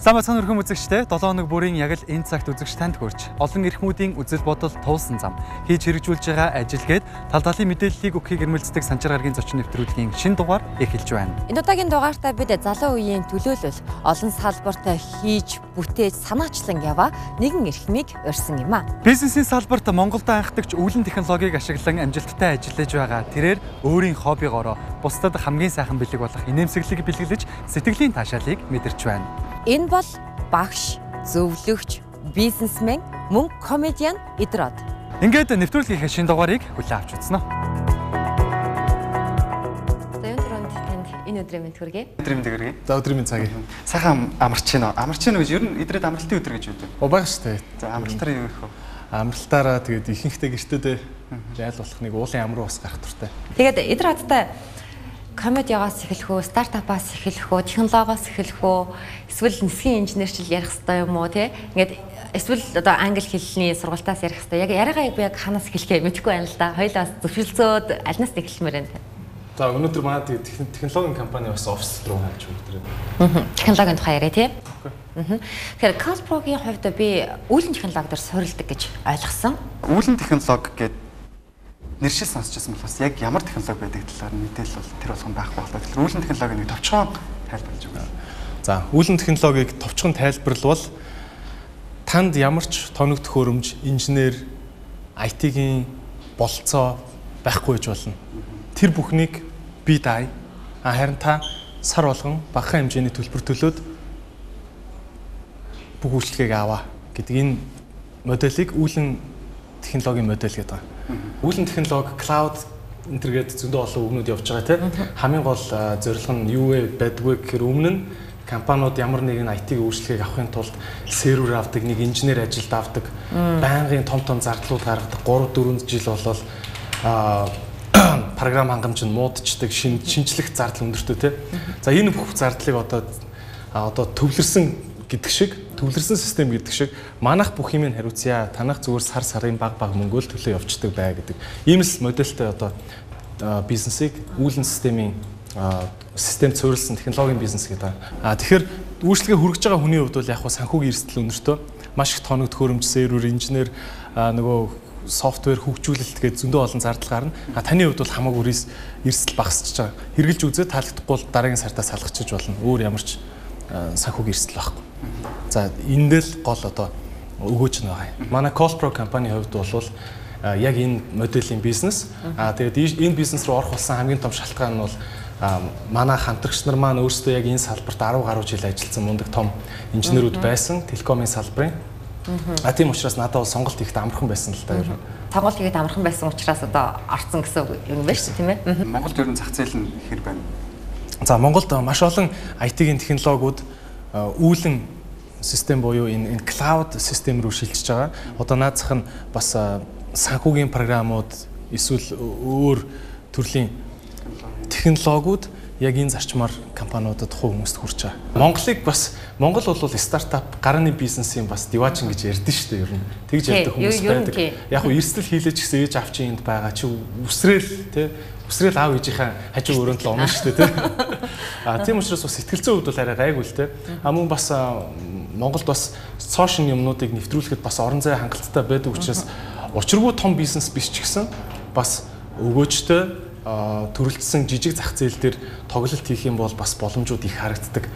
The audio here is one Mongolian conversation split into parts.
Сайн бацхан өрхөн үзэгчтэй 7 хоног бүрийн яг л энэ цагт үзэгч танд хүрч олон эрхмүүдийн үзэл бодол туулсан зам хийж хэрэгжүүлж байгаа ажилгээд тал талын мэдээллийг өгөхийг эрмэлздэг Санчир гарагийн зочин нэвтрүүлгийн шинэ дугаар эхэлж байна. Энэ удаагийн дугаартаа бид залуу үеийн төлөөлөл олон салбарт хийж бүтээж санаачлан яваа нэгэн эрхмийг урьсан юм а. Бизнесийн салбарт Монголд анхдагч үүлэн технологиг ашиглан амжилттай ажиллаж байгаа. Тэрээр өөрийн хоббигоороо бусдад хамгийн сайхан бэлэг болох инээмсэглэлийг бэлгэлж сэтгэлийн таашаалыг мэдэрч байна. Энэ бол багш, зөвлөгч, бизнесмен, мөн комедиан Б.Идэр-Од. Ингээд нэвтрүүлгийн шинэ дугаарыг хүлээн авч үзнэ. За өнөөдөр танд энэ өдрийн мэнд хүргэе. Өдрийн мэнд хүргэе. За өдрийн мэнд цагийг. Сайхан амарч байна. Амарч байна гэж ер нь Идэр-Од амралтын өдөр гэж үүдэг. Байгаа шүү дээ. За амралтаараа юу их вэ? Амралтаараа тэгээд ихэнхдээ гэртээ зайл болох нэг уулын ам руу бас гарах туртай. Тэгээд Б.Идэр-Одтай комедиогоос эхэлэх үү, стартапаас эхэлэх үү, технологиос эхэлэх үү, эсвэл нисхийн инженерчил ярих хэрэгтэй юм уу тий? Ингээд эсвэл одоо англи хэлний сургалтаас ярих хэрэгтэй. Яг яриагаа би яг ханаас эхлэхээ мэдэхгүй байна л да. Хоёулаас зөвшөөрлөөд альнаас эхлэмээр байна. За өнөөдөр манай технологийн компани бас офис руу хайж өгдөг. Технологийн тухай яриа тий? Тэгэхээр Колпрогийн хувьд би үүлэн технологи дээр суурилдаг гэж ойлгосон. Үүлэн технологи гэдэг нэршил сонсчихсан болохоос яг ямар технологи байдаг талаар мэдээлэл бол тэр болгон байхгүй болоо. Тэгэхээр үүлэн технологиг товчхон тайлбарлаж өгнө. За, үүлэн технологиг товчхон тайлбарлавал танд ямар ч тоног төхөөрөмж, инженер, IT-ийн болцоо байхгүй гэж болно. Тэр бүхнийг би даая. Харин та сар болгон багахан хэмжээний төлбөр төлөөд бүх үйлчлэгийг аваа гэдэг энэ модельийг үүлэн технологийн модель гэдэг байна. Үүлэн технологи, клауд интернет зөндөө олон үгнүүд явж байгаа тийм. Хамгийн гол зорилго нь юу вэ байдгүй гэхээр өмнө нь компаниуд ямар нэгэн IT-ийн үйлчлэгийг авахын тулд сервер авдаг, нэг инженер ажилд авдаг, байнгын том зардлууд гаргадаг 3-4 жил болол програм хангамж нь муудчихдаг, шинжлэх зардал өндөртэй тийм. За энэ бүх зардлыг одоо төвлөрсөн систем гэдэг шиг манайх бүх юмыг хариуцъя. Танах зүгээр сарын баг мөнгөөл төлөө явцдаг бай гэдэг. Ийм л модельтэй одоо бизнесийг үүлэн систем цуурилсан технологийн бизнес гэдэг. Тэгэхээр үйлчлэгээ хүргэж байгаа хүний хувьд бол яг хөө санхүүгийн эрсдэл өнөртөө маш их тоног төхөөрөмж, сервер, инженер, нөгөө софтвер хөгжүүлэлт гэдэг зөндөө олон зардал гарна. Таны хувьд бол хамаагүй эрсдэл багасч байгаа. Хэрглэж үзээ таалагдахгүй бол дараагийн сартаа салгачих болно. Өөр ямар ч санхүүгийн эрсдэл байхгүй. За эндээ л гол одоо өгөөж байгаа юм. Манай Колпро компани хувьд бол яг энэ моделийн бизнес. Тэгээд энэ бизнес руу орох болсон хамгийн том шалтгаан нь бол манай хамтрагч нар маань өөрсдөө яг энэ салбарт 10 гаруй жил ажилласан мундаг том инженерүүд байсан, телекомын салбарын. Тийм учраас надад бол сонголт ихтэй амархан байсан л да ер нь. Сонголт ихтэй амархан байсан учраас одоо орцсон гэсэн юм байна шүү тийм ээ. Монголд ер нь зах зээл нь хэр байна? За Монголд маш олон IT-ийн технологиуд үүлэн систем буюу энэ клауд систем рүү шилжиж байгаа. Одоо наазах нь бас санхүүгийн програмууд эсвэл өөр төрлийн технологиуд яг энэ зарчмаар компаниудад хувь хүмүүст хүрч байгаа. Монгол бол стартап гарааны бизнесийн бас дивачин гэж ярьдэн шүү дээ ер нь. Тэгж ярьдаг хүмүүс байдаг. Яг нь эрсдэл хийлээж гэсэн ээж авч энд байгаа чи үсрээл аав ээжийнхаа хажуу өрөөнд л онно шүү дээ тийм учраас бас сэтгэлзэн хувьд бол арай гайгүй л те. Мөн бас Монголд бас цоошин юмнуудыг нэвтрүүлэхэд бас орон зай хангалттай байдаг учраас учиргүй том бизнес биш ч гэсэн бас өгөөжтэй төрөлдсөн жижиг зах зээл дээр тоглолт хийх юм бол бас боломжууд их харагддаг.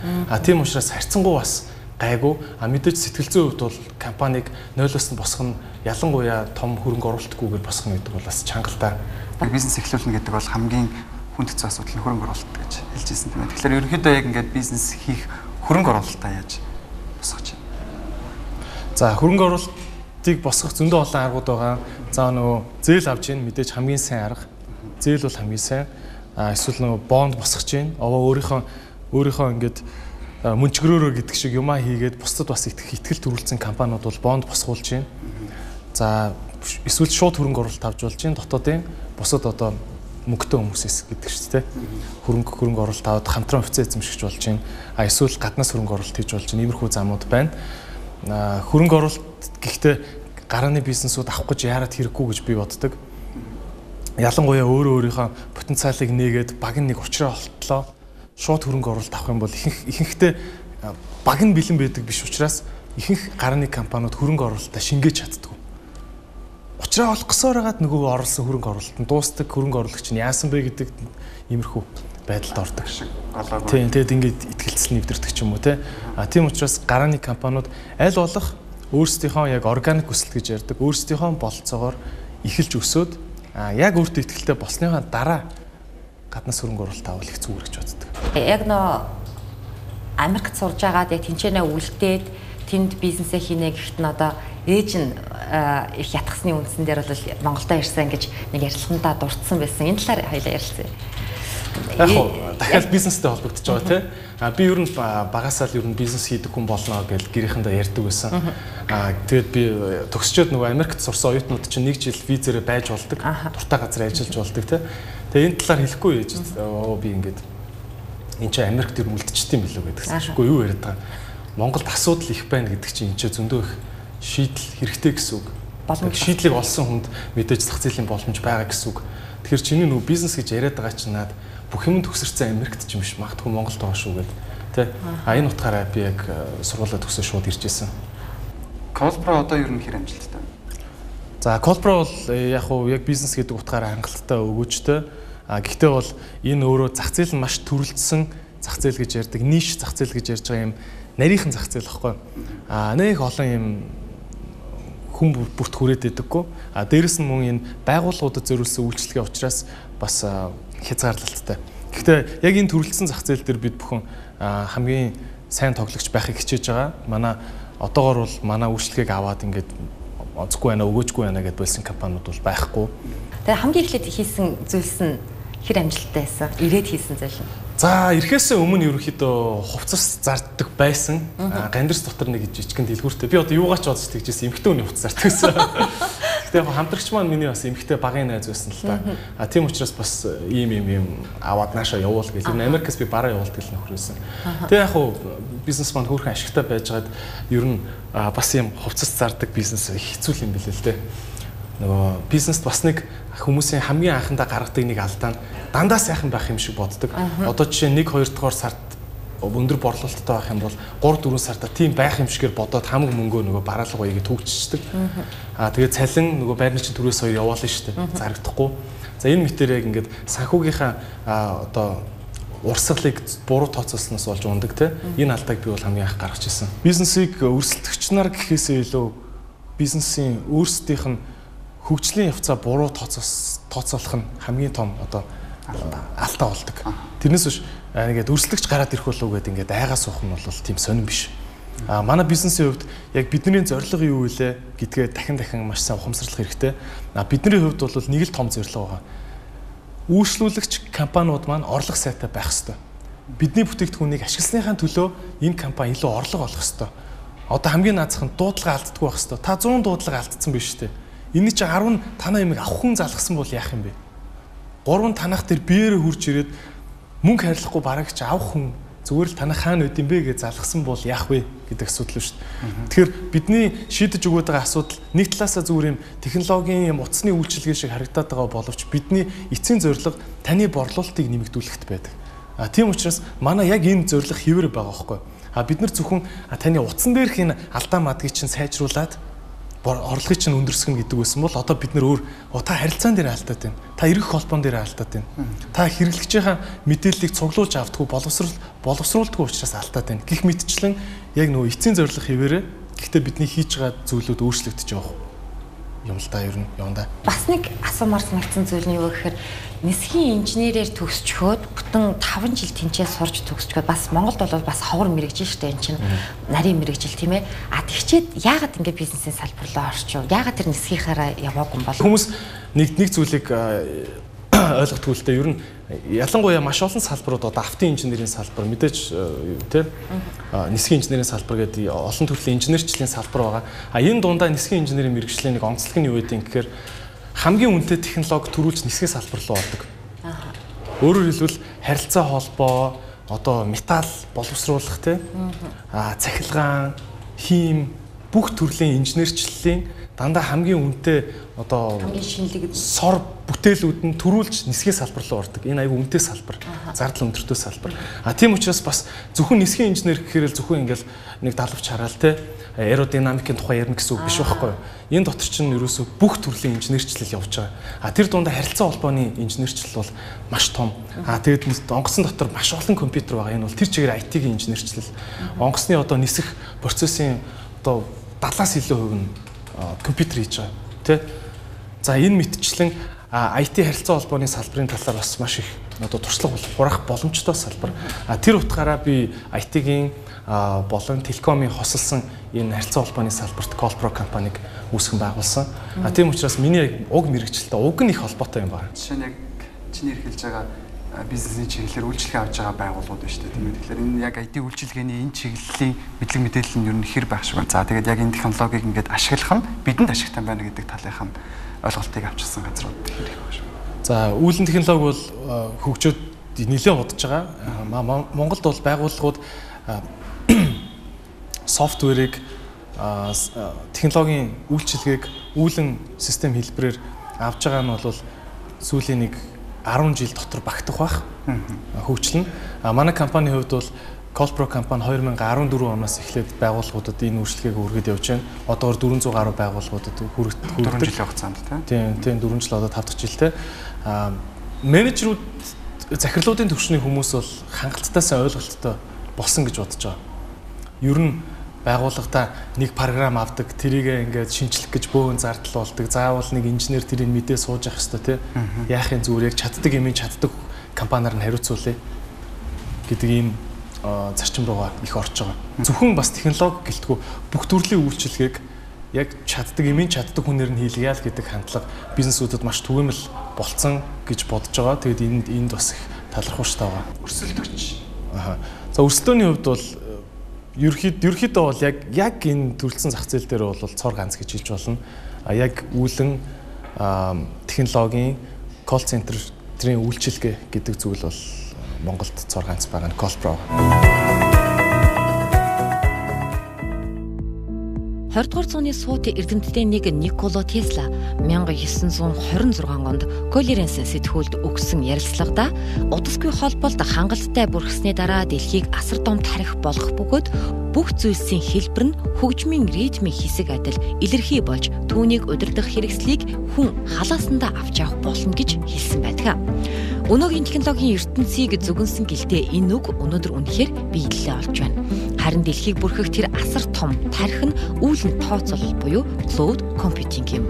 Тийм учраас харьцангуй бас гайгүй. Мэдээж сэтгэлзэн хувьд бол компаниг нойлоос нь босгох нь ялангуяа том хөрөнгө оруулалтгүйгээр босгох нь гэдэг бол бас чангалтай. Бизнес эхлүүлнэ гэдэг бол хамгийн хүндцэн асуудал нь хөрөнгө оруулалт гэж хэлж ирсэн тийм ээ. Тэгэхээр ерөнхийдөө яг ингээд бизнес хийх хөрөнгө оруулалтаа яаж босгож байна? За хөрөнгө оруулалтыг босгох зөндөө олон аргууд байгаа. За нөгөө зээл авч ийн мэдээж хамгийн сайн арга. Зээл бол хамгийн сайн. Эсвэл нөгөө бонд босгож ийн. Өөрийнхөө ингээд мөнчгөрөөрөө гэдэг шиг юмаа хийгээд бусдад бас итгэл төрүүлсэн компаниуд бол бонд босгуулж ийн. За эсвэл шууд хөрөнгө оруулалт авч болж ийн. Дотоодын бусад одоо мөнгөтэй хүмүүсээс гэдэг шүү дээ. Хөрөнгө оруулалт аваад хамтран офис эзэмшигч болж ийн. Эсвэл гаднаас хөрөнгө оруулалт хийж болж ийн. Иймэрхүү замууд байна. Хөрөнгө оруулалт гэхдээ гарааны бизнесүүд авах гэж яарад хэрэггүй гэж би боддог. Ялангуяа өөрийнхөө потенциалыг нээгээд баг нэг учраа олтлоо шууд хөрөнгө оруулалт авах юм бол ихэнхдээ баг нь бэлэн байдаг биш учраас ихэнх гарааны компаниуд хөрөнгө оруулалтаа шингээж чаддаг. Учраа олох гэсээр хагаад нөгөө оруулсан хөрөнгө оруулалт нь дуустдаг, хөрөнгө оруулагч нь яасан бэ гэдэг иймэрхүү байдалд ордог шиг. Тийм тэгээд ингээд итгэлцэл нэвдэрдэг ч юм уу те. Тийм учраас гарааны компаниуд аль болох өөрсдийнхөө яг органик өсөлт гэж ярьдаг, өөрсдийнхөө болцоогоор эхэлж өсөөд яг өөртөө итгэлтэй болсныхаа дараа гаднаас хөрөнгө оруулалт авах их зүгээр гэж боддог. Яг нөө Америкт сурж байгаад яг тэнцэнэ үлдээд тэнд бизнесээ хийнэ гэхэд нь одоо ээж нь их ятгсны үндсэн дээр бол Монголдо ирсэн гэж нэг ярилцлагандаа дурдсан байсан. Энэ талаар хоёлаа ярилцъя. Яг хоо дахиад бизнестэй холбогдож байгаа тийм. Би ер нь багасаа л ер нь бизнес хийдэг хүн болно гэж гэрийнхэндээ ярьдаг байсан. Тэгээд би төгсчөөд нөгөө Америкт сурсан оюутнууд чинь 1 жил визээрээ байж болдог. Дуртай газар ажиллаж болдог тийм. Тэгээд энэ талаар хэлэхгүй ээж би ингээд энэ чинь Америкт ер нь үлдчихсэн юм билүү гэдэгсэн. Тэгэхгүй юу яриад байгаа. Монголд асуудал их байна гэдэг чинь энэ чинь зөндөө их шийдэл хэрэгтэй гэсэн үг. Шийдлийг олсон хүнд мэдээж зах зээлийн боломж байгаа гэсэн үг. Тэгэхээр чиний нөгөө бизнес гэж яриад байгаа чинь наад бүх юм төгсөрсөн Америкт ч юм биш магадгүй Монголд байгаа шүү гэдэг. Тэ. Энэ утгаараа би яг сургуулаа төгсөө шууд ирж исэн. Колбро одоо ер нь хэр амжилттай? За Колбро бол яг уу яг бизнес гэдэг утгаараа хангалттай өгөөжтэй. Гэхдээ бол энэ өөрөө зах зээл нь маш төрөлдсөн зах зээл гэж ярьдаг, ниш зах зээл гэж ярьж байгаа юм нарийнхан зах зээл байхгүй. Нэг олон юм хүн бүрт хүрээд байдаггүй. Дээрэс нь мөн энэ байгууллагуудад зориулсан үйлчлэгээ учраас бас хязгаарлалттай. Гэхдээ яг энэ төрөлдсөн зах зээл дээр бид бүхэн хамгийн сайн тоглогч байхыг хичээж байгаа. Манай одоогоор бол манай үйлчлэгийг аваад ингээд онцгүй байна, өгөөжгүй байна гэдээ болсон компаниуд бол байхгүй. Тэгээ хамгийн эхлээд хийсэн зүйлс нь хэр амжилттай байсан? Ирээд хийсэн зүйл нь. За, ирэхээс өмнө ерөнхийдөө хувцас зарддаг байсан. Гандирс дотор нэг жижигхэн дэлгүүртэй. Би одоо юугаач бодож тэгжсэн эмхтэй хүний хувцас зарддаг гэсэн. Гэтэ яг хамтрагч маань миний бас эмхтэй багын найз байсан л та. Тийм учраас бас ийм аваад наашаа явуул гэх юм. Америкээс би бараа явуулдаг л нөхөр байсан. Тэгээ яг хуу бизнес маань хөөрхөн ашигтай байжгаад ер нь бас ийм хувцас зарддаг бизнес хэцүү юм билээ л дээ. Нөгөө бизнест бас нэг хүмүүсийн хамгийн анхандаа гаргадаг нэг алдаа нь дандаа сайхан байх юм шиг боддог. Одоо жишээ 1-2 дугаар сард өндөр борлуулалттай байх юм бол 3-4 сарда тийм байх юм шигээр бодоод хамаг мөнгөө нөгөө бараалга баягийг төгччихдэг. Тэгээд цалин нөгөө байрны чинь төрөөс хоёр яваалаа шүү дээ. Зарагдахгүй. За энэ мэтэр яг ингээд санхүүгийнхаа одоо урсгалыг буруу тооцоолсноос болж ундаг те. Энэ алдааг би бол хамгийн анх гаргаж ирсэн. Бизнесийг өрсөлдөгч нар гэхээсээ илүү бизнесийн өөрсдийнх нь хөгжлийн явцаа буруу тооцоолох нь хамгийн том одоо алдаа болдог. Тэрнээс биш ингээд өрсөлдөгч гараад ирэх болов гэдэг ингээд айгаа суух нь бол тийм сонирн биш. Манай бизнесийн хувьд яг бидний зорилго юу вэ гэдгээ дахин маш сайн ухамсарлах хэрэгтэй. Бидний хувьд бол нэг л том зорилго байгаа. Үйлчлүүлэгч компаниуд маань орлого сайтай байх ёстой. Бидний бүтээгдэхүүнийг ашигласныхаа төлөө энэ компани илүү орлого олох ёстой. Одоо хамгийн наазах нь дуудлага алддаггүй байх ёстой. Та 100 дуудлага алдсан биш үү? Энэ чи 10 танаа ямиг авах хүн залгасан бол яах юм бэ? 3 танах дээр биеэрээ хурж ирээд мөнгө харьлахгүй бараг чи авах хүн зүгээр л танах хаана үт юм бэ гэж залгасан бол яах вэ гэдэг асуудал шүү дээ. Тэгэхээр бидний шийдэж өгöd байгаа асуудал нэг талаасаа зүгээр юм технологийн юм утасны үйлчилгээ шиг харагдаад байгаа боловч бидний эцсийн зорилго таны борлуулалтыг нэмэгдүүлэхт байдаг. Тийм учраас манай яг энэ зорилго хэвээр байгаа байхгүй. Бид нар зөвхөн таны утсан дээрх энэ алдаа мадгийг чинь сайжруулад орлогыг чинь өндөрсгөн гэдэг байсан бол одоо бид нөр өөр та харилцаан дээр алдаад байна. Та эргэх холбоон дээр алдаад байна. Та хэрэглэгчийн мэдээллийг цуглуулж автгүй боловсруулдаггүй учраас алдаад байна. Гэх мэтчлэн яг нөгөө эцсийн зорилго хэвээрээ гэхдээ бидний хийж байгаа зүйлүүд өөрчлөгдөж явах юм л да ер нь явна. Бас нэг асуумар санагдсан зүйл нь юу гэхээр нисхийн инженерээр төгсчхөөд бүтэн 5 жил тэнцээ сурж төгсчхөөд бас Монголд бол бас ховор мэрэгжил шүү дээ энэ чинь нарийн мэрэгжил тийм ээ. Тэгчээд яагаад ингэ бизнесийн салбар руу орчих вэ? Яагаад тэр нисхийнхаараа яваагүй юм бол? Хүмүүс нэг зүйлийг ойлгохгүй л дээ. Ер нь ялангуяа маш олон салбарууд одоо автын инженерийн салбар мэдээж тийм нисхийн инженерийн салбар гэдэг олон төрлийн инженерчлэлийн салбар байгаа. Энэ дундаа нисхийн инженерийн мэрэгжлийн нэг онцлог нь юу гэдэг юм гэхээр хамгийн үнэтэй технологи төрүүлж нисхийн салбар руу ордог. Өөрөөр хэлбэл харилцаа холбоо, одоо металл боловсруулах тийм цахилгаан, хийм бүх төрлийн инженерчлэлийн дандаа хамгийн үнэтэй одоо хамгийн шинэлэг сор бүтээлүүд нь төрүүлж нисхийн салбар руу ордог. Энэ аягүй үнэтэй салбар. Зардал өндөртэй салбар. Тийм учраас бас зөвхөн нисхийн инженер гэхээр л зөвхөн ингээл нэг далавч хараал те аэродинамикийн тухай ярина гэсэн үг биш байхгүй юу? Энэ дотор чинь ерөөсөө бүх төрлийн инженерчлэл явж байгаа. Тэр дундаа харилцаа холбооны инженерчлэл бол маш том. Тэгээд онгоцны дотор маш олон компьютер байгаа. Энэ бол тэр чигээр IT-ийн инженерчлэл. Онгоцны одоо нисэх процессын одоо 70-аас илүү хувь нь компьютер хийж байгаа. Тэ? За энэ мэтчлэн IT харилцаа холбооны салбарын талаар бас маш их одоо туршлага хурах боломжтой салбар. Тэр утгаараа би IT-ийн болон телекомын хосолсон энэ харилцаа холбооны салбарт Colpro компанийг үүсгэн байгуулсан. Тийм учраас миний уг мэрэгчлэлтэй уг нь их холбоотой юм байна. Жишээ нь яг чиний эрхэлж байгаа бизнесийн чиглэлээр үйлчлэгээ авч байгаа байгууллагууд байна шүү дээ. Тийм үү. Тэгэхээр энэ яг IT үйлчилгээний энэ чиглэлийн мэдлэг мэдээлэл нь ер нь хэр байх шиг байна. За тэгээд яг энэ технологиг ингээд ашиглах нь бидэнд ашигтай байна гэдэг талынх нь ойлголтыг авчирсан газрууд хэр их байна шүү. За үүлэн технологи бол хөгжөөд нэлээд удаж байгаа. Монголд бол байгууллагууд софтверыг технологийн үйлчилгээг үүлэн систем хэлбэрээр авч байгаа нь бол сүүлийн нэг 10 жил дотор багтах байх хөгжил нь. Манай компанийн хувьд бол Colpro компани 2014 оноос эхлээд байгууллагуудад энэ үйлчилгээг өргөд явж байна. Одоогор 400 гаруй байгууллагуудад хүргдэг. 4 жилийн хугацаанд тийм 4 жил одоо 5 дахь жилтэй. Менежерүүд захирлуудын төвшний хүмүүс бол хангалттай сайн ойлголттой болсон гэж бодож байгаа. Ер нь байгууллагатаа нэг програм авдаг, тэрийг ингээд шинжлэх гэж бөөн зардал болдог. Заавал нэг инженер тэрийг мэдээ сууж явах хэрэгтэй тийм. Яахын зүгээр яг чаддаг юм чаддаг компаниар нь хариуцуулъя гэдэг ийм зарчим руугаа их орж байгаа. Зөвхөн бас технологи гэлтгүй бүх төрлийн үйлчилгээг яг чаддаг юм чаддаг хүнээр нь хийлгэе л гэдэг хандлага бизнесүүдэд маш түгээмэл болцсон гэж бодож байгаа. Тэгээд энд бас их талархууштай байгаа. Өрсөлдөгч. За өрсөлдөөний хувьд бол ерөөхдөө бол яг энэ төрөлцсөн зах зээл дээр бол цор ганц гэж хэлж болно. Яг үүлэн технологийн колл центрийн үйлчилгээ гэдэг зүйл бол Монголд цор ганц байгаа нь Colpro. 20 дугаар зууны сууты эрдэмтдийн нэг Николо Тесла 1926 онд Колеренс сэтгүүлд өгсөн ярилцлагада удасгүй холболт хангалттай бүрхсний дараа дэлхийг асар том тарих болгох бөгөөд бүх зүйлсийн хэлбэр нь хөгжмийн ритмийн хэсэг адил илэрхий болж түүнийг удирдах хэрэгслийг хүн халаасандаа авч явах болно гэж хэлсэн байдаг. Өнөөгийн технологийн ертөнцийг зүгэнсэн гэлтэй энэ үг өнөөдөр үнэхээр биелэлээ олж байна. Харин дэлхийг бүрхэх тэр асар том тарих нь үүлэн тооцоолол буюу cloud computing юм.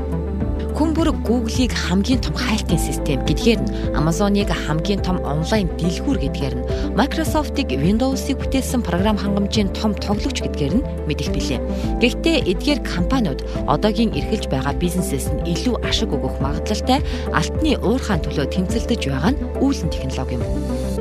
Хүн бүр Google-ийг хамгийн том хайлтын систем гэдгээр нь Amazon-ыг хамгийн том онлайн дэлгүүр гэдгээр нь Microsoft-ыг Windows-ыг бүтээсэн програм хангамжийн том тоглогч гэдгээр нь мэдэх билээ. Гэхдээ эдгээр компаниуд одоогийн эрхэлж байгаа бизнесээс нь илүү ашиг өгөх магадлалтай алтны уурхайн төлөө тэмцэлдэж байгаа нь үүлэн технологи юм.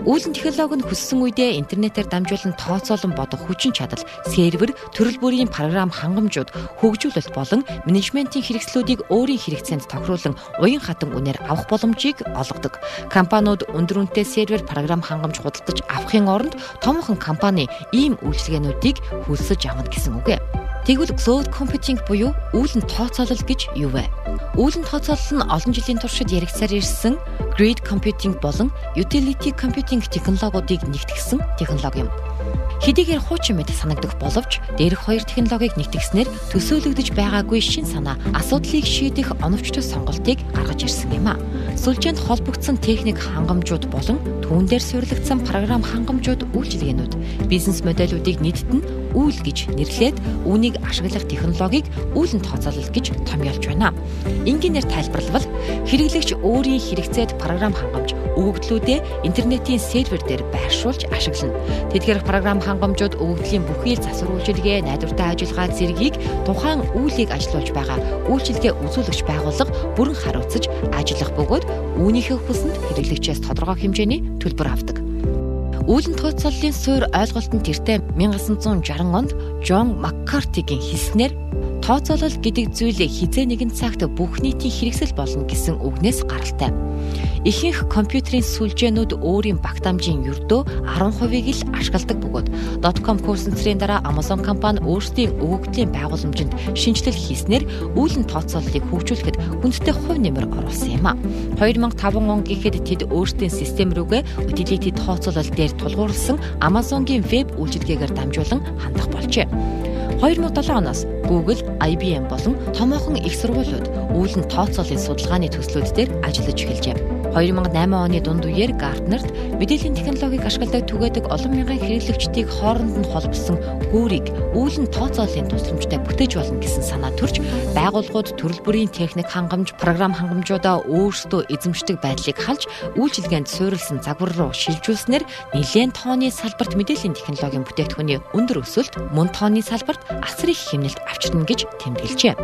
Үүлэн технологи нь хүссэн үедээ интернетээр дамжуулан тооцоолон бодох хүчин чадал, сервер, төрөл бүрийн програм хангамжууд, хөгжүүлэлт болон менежментийн хэрэгслүүдийг өөрийн хэрэгцээнд тохируулан уян хатан үнээр авах боломжийг олгодог. Компаниуд өндөр үнэтэй сервер, програм хангамж худалдаж авахын оронд томхон компани ийм үйлчилгээнүүдийг хөлсөж авна гэсэн үг. Тэгвэл cloud computing буюу үүлэн тооцоолол гэж юу вэ? Үүлэн тооцоолол нь олон жилийн туршид яригдсаар ирсэн grid computing болон utility computing технологиудыг нэгтгэсэн технологи юм. Хэдийгээр хуучин мэт санагдах боловч дээрх хоёр технологиг нэгтгэснээр төсөөлөгдөж байгаагүй шин санаа асуудлыг шийдэх оновчтой сонголтыг гаргаж ирсэн юм а. Сүлжээнд холбогдсон техник хангамжууд болон түүн дээр суурилагдсан програм хангамжууд үйлчилгээнүүд бизнес модельүүдийг нийтэд нь үйл гэж нэрлээд үүнийг ашиглах технологиг үүлэн тооцоолол гэж томьёолж байна. Энгийнээр тайлбарлавал хэрэглэгч өөрийн хэрэгцээд програм хангамж өгөгдлүүдээ интернетийн сервер дээр байршуулж ашиглана. Тэдгээр програм хангамжууд өгөгдлийн бүхий л засвар үйлчилгээ, найдвартай ажиллагаа зэргийг тухайн үйлийг ажилуулж байгаа үйлчилгээ үзүүлэгч байгууллага бүрэн хариуцаж ажиллах бөгөөд үүнийхээ хүсэнд хэрэглэгчээс тодорхой хэмжээний төлбөр авдаг. Үүлэн тооцооллын суурь ойлголт нь тэртээ 1960 онд Джон Маккартигийн хэлснээр Тооцоолол гэдэг зүйл хизээ нэгэн цагт бүх нийтийн хэрэгсэл болно гэсэн үгнээс гаралтай. Ихэнх компьютерийн сүлжээнүүд өөрийн багтаамжийн ердөө 10%-ийг л ашигладаг бөгөөд .com курсэнцрийн дараа Amazon компани өөрсдийн өгөгдлийн байгууламжинд шинжилэл хийснээр үүлэн тооцооллыг хөгжүүлэхэд хүндтэй хувь нэмэр оруулсан юм а. 2005 он гэхэд тэд өөрсдийн систем рүүгээ utility тооцоолол дээр тулгуурласан Amazon-гийн веб үйлчилгээгээр дамжуулан хандах болжээ. 2007 оноос Google, IBM болон томоохон их сургуулиуд үүлэн тооцооллын судалгааны төслүүд дээр ажиллаж эхэлжээ. 2008 оны дунд үеэр Gartner-д мэдээллийн технологиг ашигладаг түгээдэг олон мянган хэрэглэгчдийг хооронд нь холбосон гүүрийг үүлэн тооцооллын тусламжтай бүтээж болно гэсэн санаа төрж, байгууллагууд төрөл бүрийн техник хангамж, програм хангамжуудаа өөрсдөө эзэмшдэг байдлыг халж, үйлчилгээнд суурилсан загвар руу шилжүүлснээр нэлээд тооны салбарт мэдээллийн технологийн бүтээгдэхүүний өндөр өсөлт, мөн тооны салбарт асар их хэмнэлт авчирна гэж тэмдэглэжээ.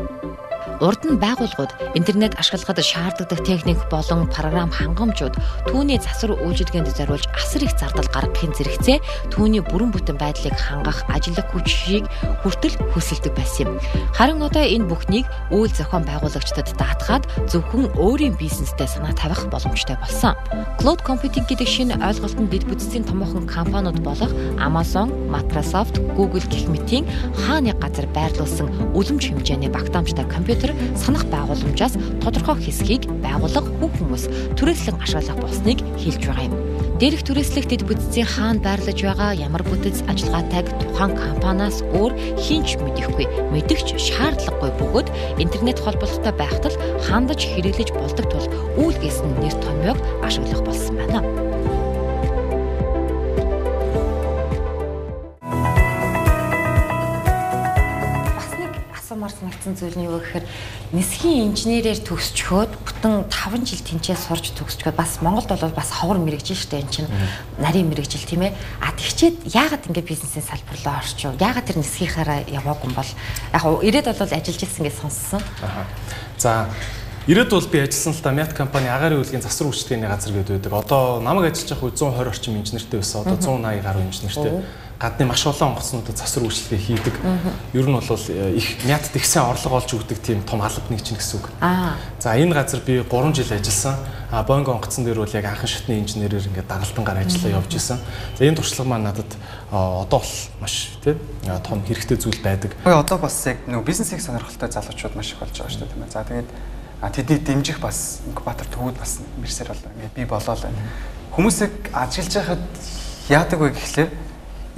Урд нь байгууллагууд интернет ашиглахад шаардлагатай техник болон програм хангамжууд түүний засвар үйлчилгээнд зориулж асар их зардал гаргахын зэрэгцээ түүний бүрэн бүтэн байдлыг хангах ажиллах хүчийг хүртэл хөсөлдөг байсан юм. Харин одоо энэ бүхнийг үйл зохион байгуулагчдад даатгаад зөвхөн өөрийн бизнестэй санаа тавих боломжтой болсон. Cloud computing гэдэг шинэ ойлголт нь дэд бүтцийн томоохон компаниуд болох Amazon, Microsoft, Google гэх мэтийн хаа нэг газар байрлуулсан үлэмж хэмжээний багтаамжтай компьютер санах байгууламжаас тодорхой хэсгийг байгууллага бүх хүмүүс түрээслэн ашиглах болсныг хэлж байгаа юм. Дээрх түрээслэх дэд бүтцийн хаана байрлаж байгаа, ямар бүтэц ажиллагаатай тухайн компаниас өөр хинч мэдэхгүй, мэдгч шаардлагагүй бөгөөд интернет холболттой байхад л хандаж хэрэглэж болдог тул үйл гэсэн нэр томьёог ашиглах болсон байна. Санагдсан зүйл нь юу гэхээр нисхийн инженерээр төгсчхөөд бүтэн 5 жил тэнцээ сурж төгсчхөөд бас Монголд бол бас ховор мэрэгжил штэ энэ чинь нарийн мэрэгжил тийм ээ. А тэгчээд яагаад ингэ бизнесийн салбар руу орчих вэ? Яагаад тэр нисхийнхаараа яваагүй юм бол яг ирээд бол ажиллаж ирсэн гэж сонссон. За ирээд бол би ажилласан л та Мят компани агаарын үйлгийн засвар үйлчилгээний газар гэдэг байдаг. Одоо намайг ажиллаж явах үе 120 орчим инженертэй байсан. Одоо 180 гаруй инженертэй. Гадны маш олон онгоцнуудад засвар үйлчилгээ хийдэг. Ер нь бол их Мятд их сайн орлого олж өгдөг тийм том албаны чинь гэсэн үг. За энэ газар би 3 жил ажилласан. Боинг онгоцон дээр бол яг анхан шатны инженерээр ингээд дагалдангаар ажиллаа явж исэн. За энэ туршлага маань надад одоо бол маш тийм том хэрэгтэй зүйл байдаг. Одоо бас яг нэг бизнесийг сонирхолтой залуучууд маш их болж байгаа шүү дээ тийм ээ. За тэгээд тэдний дэмжих бас инкубатор төвүүд бас мэрсээр бол ингээд би болоо л байна. Хүмүүсийг ажиллаж байхад яадаг вэ гэхлээр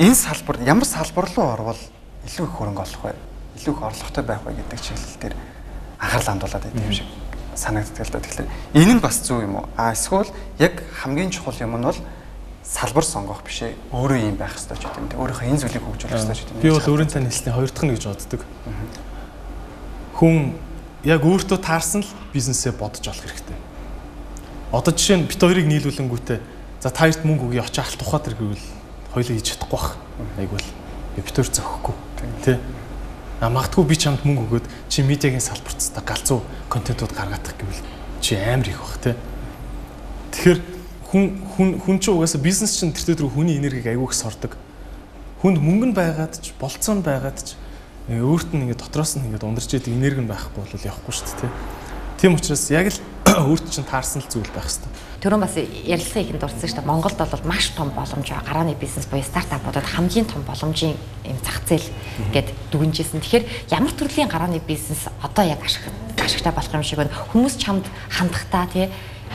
энэ салбар ямар салбар руу орвол илүү их хөрөнгө олох вэ? Илүү их орлоготой байх вэ гэдэг чиглэл дээр анхаарал хандуулад байдаг юм шиг санагддаг л да. Тэгэхээр энэ нь бас зөв юм уу? Эсвэл яг хамгийн чухал юм нь бол салбар сонгох биш ээ. Өөрөө юм байх хэрэгтэй ч гэдэг юм. Өөрийнхөө энэ зүйлийг хөгжүүлэх хэрэгтэй ч гэдэг юм. Би бол өөрийн тань хэлсний хоёр дахь нь гэж боддог. Хүн яг өөртөө таарсан л бизнесээ бодож олох хэрэгтэй. Одоо жишээ нь бит хоёрыг нийлүүлэнгүүтээ за таарт мөнгө өгье очиж алт тухайд тэр гэвэл хоёулаа хийж чадахгүй бах. Айгуул бит хоёр зөхгүй. Тэ. Магадгүй би чамд мөнгө өгөөд чи медиагийн салбарт та галзуу контентууд гаргадаг гэвэл чи амар их бах тэ. Тэгэхээр хүн ч угаасаа бизнес чинь тэр төрөө хүний энергийг айгүйх сордог. Хүнд мөнгө нь байгаад ч болцоо нь байгаад ч өөрт нь ингээд дотроос нь ингээд ундарч идэг энерги нь байхгүй бол явахгүй шүү дээ. Тийм учраас яг л өөрт чинь таарсан л зүйл байх хэрэгтэй. Түрүүн бас ярилцсан ихэнд дурдсан шүү дээ. Монголд бол маш том боломж байгаа. Гарааны бизнес буюу стартапуудад хамгийн том боломжийн юм зах зээл гэд дүгнжсэн. Тэгэхээр ямар төрлийн гарааны бизнес одоо яг ашигтай болох юм шиг байна. Хүмүүс чамд хандахдаа тий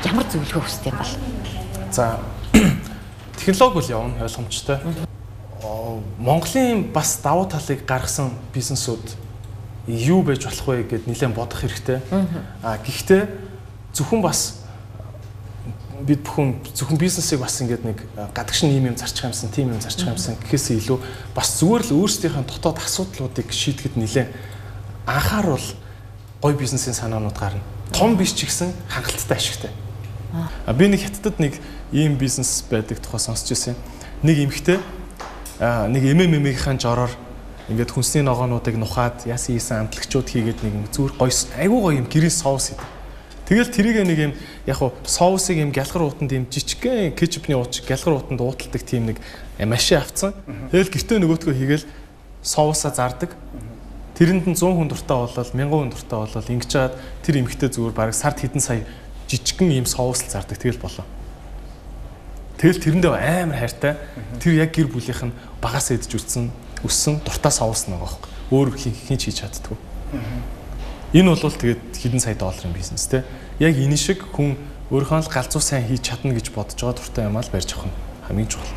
ямар зөвлөгөө хүсдэг юм бол. За технологи бол явна ойлгомжтой. Монголын бас давуу талыг гаргасан бизнесүүд юу байж болох вэ гэд нэлээд бодох хэрэгтэй. Гэхдээ зөвхөн бас бид бүхэн зөвхөн бизнесийг бас ингээд нэг гадагш нь юм зарчих юмсан, тийм юм зарчих юмсан гэхээс илүү бас зүгээр л өөрсдийнхээ дотоод асуудлуудыг шийдэхэд нэлээд анхааруул гоё бизнесийн санаанууд гарна. Том биш ч гэсэн хангалттай ашигтай. Би нэг хятадд нэг ийм бизнес байдаг тухай сонсч ирсэн. Нэг эмэгтэй нэг МММ-ийн жороор ингээд хүнсний ногоонуудыг нухаад яасан амтлагчуд хийгээд нэг зүгээр гоё айгуу гоё юм гэрийн соус хийдэг. Тэгэл тэрийг нэг юм яг хуу соусыг юм гялгар уутанд юм жижигхэн кетчупны ууч гялгар уутанд ууталдаг тийм нэг машин авцсан. Тэгэл гэртээ нөгөөтгөө хийгээл соусаа зардаг. тэрэнд нь 100 хүн дуртай болол 1000 хүн дуртай болол ингэж чаад тэр эмэгтэй зүгээр баг сард хэдэн сая жижигхэн ийм соусл зардаг тэгэл болоо. Тэгэл тэрэндээ амар хайртай. Тэр яг гэр бүлийнх нь багаас эдж өссөн дуртай соус нэг байхгүй. Өөр хинч хийж чаддгүй. Энэ бол тэгээд хэдэн сая долларын бизнес те. Яг энэ шиг хүн өөрийнхөө л галзуу сайн хийж чадна гэж бодож байгаа дуртай юм аа л барьж авах нь хамгийн чухал.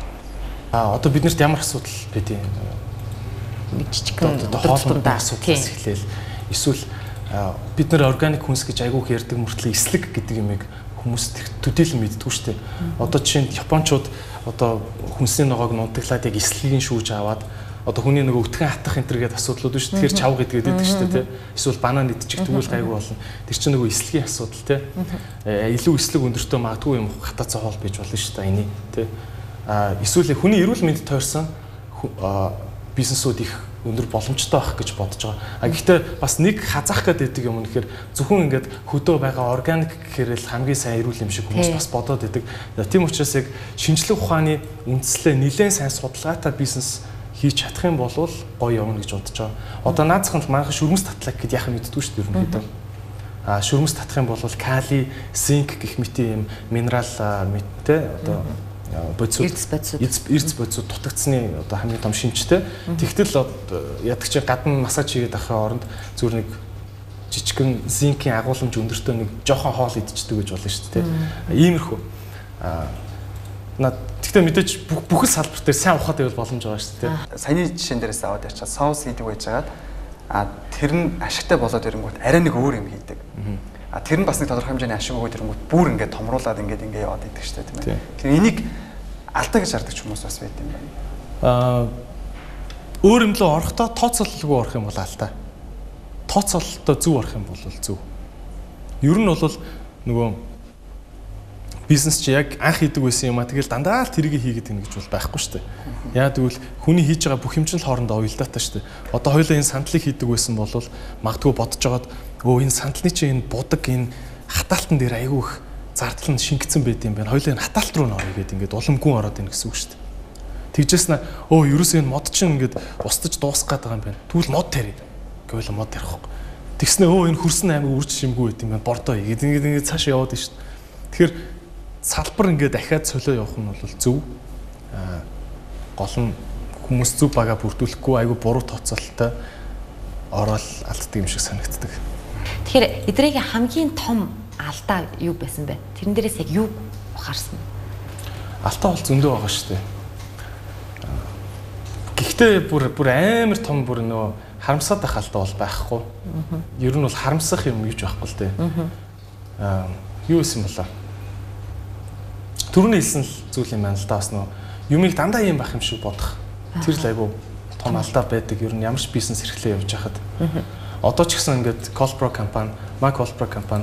Одоо биднэрт ямар асуудал байдیں۔ Нэг жижигхэн хоолндоо асуудлаас эхлээл эсвэл бид нар органик хүнс гэж айгүйх ярьдаг мөртлөө эслэг гэдэг юмыг хүмүүс төдийлөн мэддэггүй шүү дээ. Одоо жишээ нь Япончууд одоо хүнсний ногоог нунтаглаад яг эслэгийг шүүж аваад одоо хүний нөгөө өтгөн хатах энэ төргээд асуудлууд биш. Тэгэхээр чав гэдэг байдаг шүү дээ, тий. Эсвэл банан идчих тэгвэл гайгүй болно. Тэр чинь нөгөө эслэгийн асуудал, тий. Илүү эслэг өндөртөө магадгүй юм хатаацаа хоол бийж болно шүү дээ, энийг, тий. Эсвэл хүний эрүүл мэнд тойрсон бизнесүүд их өндөр боломжтой байх гэж бодож байгаа. Гэхдээ бас нэг хазаах гэдэг юм нэхэр зөвхөн ингээд хөдөө байгаа органик гэхээр л хамгийн сайн эрүүл юм шиг хүмүүс бас бодоод байдаг. Тийм учраас яг шинжлэх ухааны үндслээ нэлээд сайн судалгаатай бизнес хийж чадах юм бол гоё явна гэж бодож байгаа. Одоо наазах нь манайх шүрмэс татлаг гэдээ яхаа мэддэггүй шүү дээ ерөнхийдөө. Шүрмэс татах юм бол кали, зинк гэх мэт юм минерал мэдтэй одоо эрдэс бодисууд дутагдсны одоо хамгийн том шинжтэй. Тэгтэл ядаг чи гадна массаж хийгээд авахын оронд зүгээр нэг жижигхэн зинкийн агуулмж өндөртөө нэг жоохон хоол идчихдэг гэж болно шүү дээ. Иймэрхүү. Тэгтээ мэдээж бүх л салбар дээр сайн ухаад байвал боломж байгаа шүү дээ. Саяны жишээн дээрээс аваад явчихад соус хийдэг байжгаад тэр нь ашигтай болоод ирэнгүүт арай нэг өөр юм хийдэг. Тэр нь бас нэг тодорхой хэмжээний ашиг өгөөд ирэнгүүт бүр ингээд томруулаад ингээд яваад идэг шүү дээ, тийм ээ. Тэгэхээр энийг алдаа гэж хардаг хүмүүс бас байт юм байна. Өөр юм лөө орохдоо тооцоололгүй орох юм бол алдаа. Тооцоололтой зөв орох юм бол зөв. Ер нь бол нөгөө бизнес чи яг анх хийдэг байсан юм а тэгэл дандаа л тэрийг хийгээд ийнэ гэж бол байхгүй шүү дээ. Яа тэгвэл хүний хийж байгаа бүх юм чинь хоорондоо уялдаатай шүү дээ. Одоо хоёулаа энэ сандлыг хийдэг байсан бол магадгүй бодож байгаад энэ сандлын чи энэ будаг энэ хатаалтан дээр айгүй их зардал нь шингэсэн байд юм байна. Хоёулаа энэ хатаалт руу н орё гэдэг ингээд уламгүйн ороод ийн гэсэн үг шүү дээ. Тэгжээс на ерөөсөө энэ мод чинь ингээд устж дуусах гээд байгаа юм байна. Тэгвэл мод тарья. Гэвэл мод тарих. Тэгснэ энэ хөрсөн аймаг үрж шимгүй байд юм байна. Бордоо игээд ингээд цааш яваад шүү дээ. Тэгэхээр салбар ингээд дахиад солио явах нь бол зөв. Гол нь хүмүүс зөв бага бүрдүүлэхгүй айгүй буруу тооцоололтой ороод алддаг юм шиг санагддаг. Тэгэхээр эдрийн хамгийн том алдаа юу байсан бэ? Тэрэн дээрээс яг юу ухаарсан? Алдаа бол зөндөө байгаа шүү дээ. Гэхдээ бүр амар том бүр нөө харамсаад байх алдаа бол байхгүй. Ер нь бол харамсах юм юуж байхгүй л дээ. Юу юм болоо? Түрүүний хэлсэн л зүйл юм байна л да бас нөө юмыг дандаа юм байх юм шиг бодох. Тэр л айгүй том алдаа байдаг. Ер нь ямар ч бизнес эрхлээ явж хахад. Одоо ч гэсэн ингээд Colpro компани, Colpro компани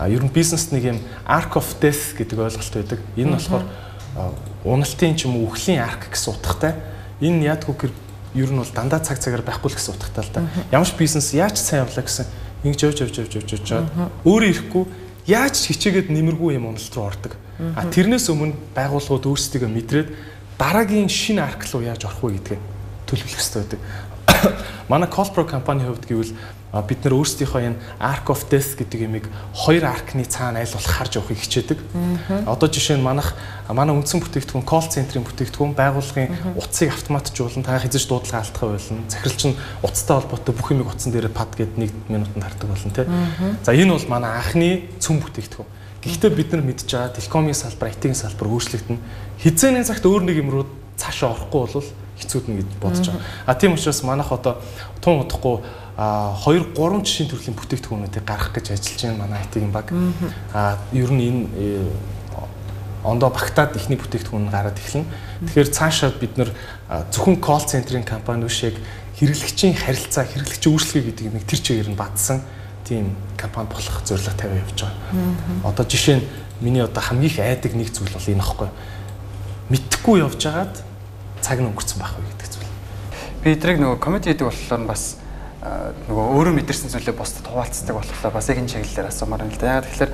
ер нь бизнест нэг юм arc of death гэдэг ойлголт байдаг. Энэ нь болохоор уналтын ч юм уу үхлийн арк гэсэн утгатай. Энэ яадгүй гэр ер нь бол дандаа цаг цагаар байхгүй л гэсэн утгатай л да. Ямар ч бизнес яаж сайн явлаа гэсэн ингэж явж чаад өөрөө ирэхгүй яаж хичээгээд нэмэргүй юм уналт руу ордог. Тэрнээс өмнө байгууллагууд өөрсдөө мэдрээд дараагийн шинэ арк руу яаж орох вэ гэдгээ төлөвлөх хэрэгтэй байдаг. Манай Colpro компани хувьд гэвэл бид нар өөрсдийнхөө энэ arc of death гэдэг юмыг хоёр аркны цаана айл болох харж явахыг хичээдэг. Одоо жишээ нь манай үндсэн бүтээгдэхүүн call center-ийн бүтээгдэхүүн байгууллагын утсыг автоматжуулан та хязгаарч дуудлага алдах болно. Захиралч нь утастай холбоотой бүх юмыг утсан дээрээ пад гэд 1 минутанд хардаг болно тий. За энэ бол манай анхны цөм бүтээгдэхүүн. Гэхдээ бид нар мэдж байгаа телекомын салбар, IT-ийн салбар өөрчлөгдөн. Хизээний цагт өөр нэг юм руу цаашаа орохгүй бол хэцүүд нь гэж бодож байгаа. Тийм учраас манайх одоо тун удахгүй 2-3 жишийн төрлийн бүтээгдэхүүнүүдийг гаргах гэж ажиллаж байна манай IT-ийн баг. Ер нь энэ ондоо багтаад ихний бүтээгдэхүүн гараад эхэлнэ. Тэгэхээр цаашаа бид нар зөвхөн call center-ийн компани биш яг хэрэглэгчийн харилцаа, хэрэглэгчийн үйлчлэгээ гэдэг юмыг тэр чигээр нь батсан тийм компани болох зорилго тавиа явж байгаа. Одоо жишээ нь миний одоо хамгийн их айдаг нэг зүйл бол энэ аахгүй. Мэдхгүй явж байгаад цаг нь өнгөрцөн байх вэ гэдэг зүйл. Би эдрийг нөгөө комеди хийдэг болохоор бас нөгөө өөрөө мэдэрсэн зүйлээ бусдад хуваалцдаг болохоор бас яг энэ чиглэлээр асуумаар байна л да. Яг тэгэхээр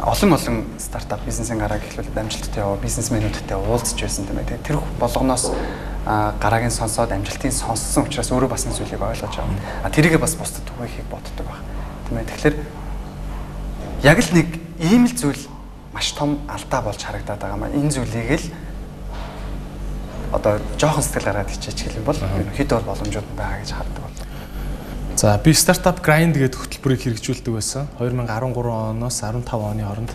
олон стартап бизнесийн гараа гэхлээр амжилттай яваа бизнесмэнүүдтэй уулзч байсан тийм ээ. Тэр болгоноос гараагийн сонсоод амжилтыг сонссон учраас өөрөө бас энэ зүйлийг ойлгож байгаа. Тэрийгээ бас бусдад түгээхийг боддог баг. Тийм ээ. Тэгэхээр яг л нэг ийм л зүйл маш том алдаа болж харагдаад байгаа маа. Энэ зүйлийг л одоо жоохон сэтгэл гаргаад хичээч гэх юм бол хэд бол боломжууд байгаа гэж хардаг бол. За би стартап grind гэдэг хөтөлбөрийг хэрэгжүүлдэг байсан. 2013 оноос 15 оны хооронд.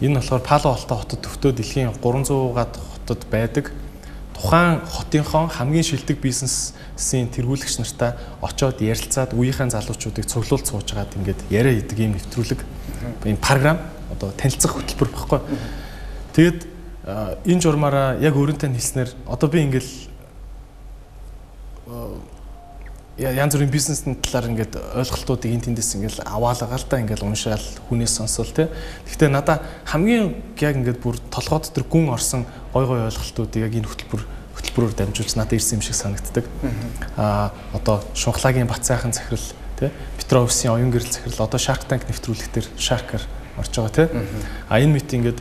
Энэ болохоор Пало Алто хотод төвтөө дэлхийн 300-аад хотод байдаг. Тухайн хотынхон хамгийн шилдэг бизнесийн тэргүүлэгч нартай очоод ярилцаад үеийнхэн залуучуудыг цуглуулж суужгаад ингээд яриа хийдэг юм нэвтрүүлэг. Энэ програм одоо танилцах хөтөлбөр багхгүй. Тэгээд энэ журмаараа яг өөрөнтэй хэлснээр одоо би ингээл янз бүрийн бизнесийн талаар ингээд ойлголтуудыг энэ тэндээс ингээд аваалгаа л да ингээд уншаал хүнээс сонсвол тий. Гэхдээ надаа хамгийн яг ингээд бүр толгой дотор гүн орсон гой ойлголтуудыг яг энэ хөтөлбөрөөр дамжуулж надад ирсэн юм шиг санагддаг. Одоо Шунхлагийн Бат сайхан захирал тий. Петровсын оюун гэрэл захирал одоо Shark Tank нэвтрүүлэгтэр Shark-аар орж байгаа тий. Энэ мэт ингээд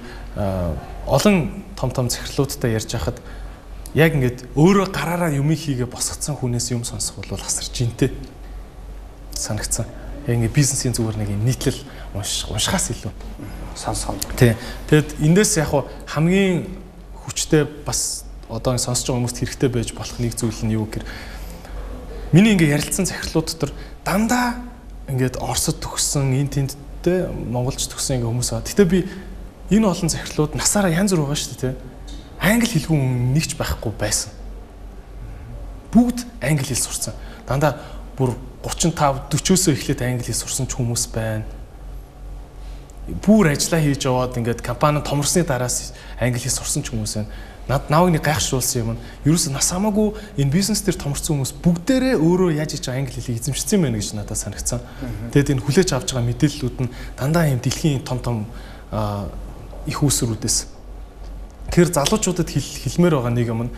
олон том захирлуудтай ярьж байхад яг ингээд өөрөө гараараа юм хийгээ босгоцсон хүнээс юм сонсох бол асар жинтэй санагдсан. Яг ингээд бизнесийн зүгээр нэг юм нийтлэл уншихаас илүү сонсгоо. Тий. Тэгэд эндээс яг хамгийн хүчтэй бас одоо сонсож байгаа хүмүүст хэрэгтэй байж болох нэг зүйл нь юу гэхээр миний ингээд ярилцсан захирлууд дотор дандаа ингээд Оросд төгссөн энэ тэндтэй Монголч төгссөн ингээд хүмүүс аа. Гэтэ би энэ олон захирлууд насаараа янз бүр байгаа шүү дээ тий. Англи хэлгүй хүн нэгч байхгүй байсан. Бүгд англи хэл сурсан. Дандаа бүр 35 40-оос эхлээд англи хэл сурсан ч хүмүүс байна. Бүр ажиллаа хийж яваад ингээд компани томорсны дараас англи хэл сурсан ч хүмүүс байна. Наваг нэг гайхшруулсан юм. Ерөөсөө нас хамаагүй энэ бизнес дээр томорсон хүмүүс бүгдээрээ өөрөө яаж хийж байгаа англи хэлийг эзэмшсэн байна гэж надад санагдсан. Тэгэд энэ хүлээж авч байгаа мэдээллүүд нь дандаа юм дэлхийн том их үүсвэрүүдээс. Тэр залуучуудад хэлмээр байгаа нэг юм нь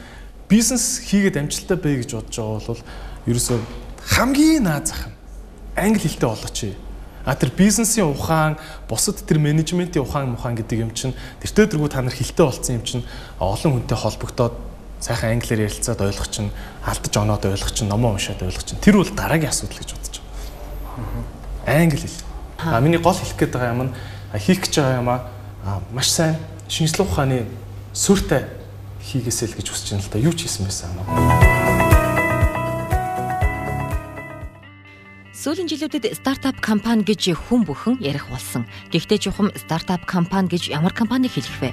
бизнес хийгээд амжилттай бай гэж бодож байгаа бол ерөөсөө хамгийн наад зах нь англи хэлтэй болооч. Тэр бизнесийн ухаан, бусад тэр менежментийн ухаан гэдэг юм чинь тэртээ дэргүү та нар хэлтэй болсон юм чинь олон хүнтэй холбогдоод сайхан англиар ярилцаад ойлгох чинь, алдаж оноод ойлгох чинь, номоо уншаад ойлгох чинь тэр бол дараагийн асуудал гэж бодож байгаа. Англи хэл. Миний гол хэлэх гээд байгаа юм нь хийх гэж байгаа юм маш сайн шинжлэх ухааны сүртэй хийгээсэй л гэж хүсэж байна л да. Юу ч хийсэн байсан аа. Сүүлийн жилүүдэд стартап компани гэж хүн бүхэн ярих болсон. Гэхдээ чухам стартап компани гэж ямар компаниг хэлэх вэ?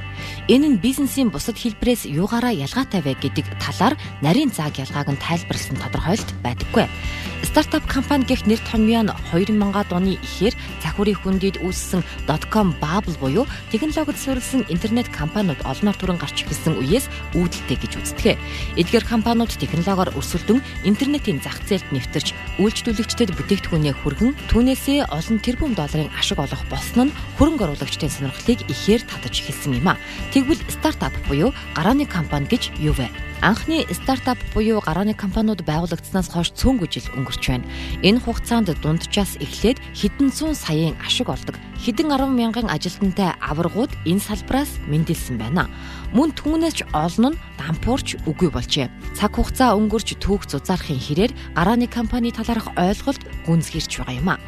Энэ нь бизнесийн бусад хэлбэрээс юугаараа ялгаатай вэ гэдэг талаар нарийн цаг ялгааг нь тайлбарласан тодорхойлт байдаггүй. Стартап компани гэх нэр томьёо нь 2000-ад оны эхээр захиурын хүндэд үүссэн .com bubble буюу технологид суурилсан интернет компаниуд олноор түрэн гарч эхэлсэн үеэс үүдэлтэй гэж үздэг. Эдгээр компаниуд технологиор өрсөлдөн интернетийн зах зээлд нэвтэрч үйлчлүүлэгчдэд бүтээгдэхүүнээ хүргэн түүнээсээ олон тэрбум долларын ашиг олох болсон нь хөрөнгө оруулагчдын сонирхлыг ихээр татаж эхэлсэн юм а. Тэгвэл стартап буюу гарааны компани гэж юу вэ? Анхны стартап буюу гарааны компаниуд байгуулагдсанаас хойш цөөнгүй жил өнгөрч байна. Энэ хугацаанд дунджаас эхлээд хэдэн зуун саяын ашиг олдог, хэдэн 10 мянган ажилтнтай аваргууд энэ салбараас мэндэлсэн байна. Мөн түүнээс ч олон нь дампуурч үгүй болжээ. Цаг хугацаа өнгөрч түүх зузаарахын хэрээр гарааны компани талаарх ойлголт гүнзгийрч байгаа юм а.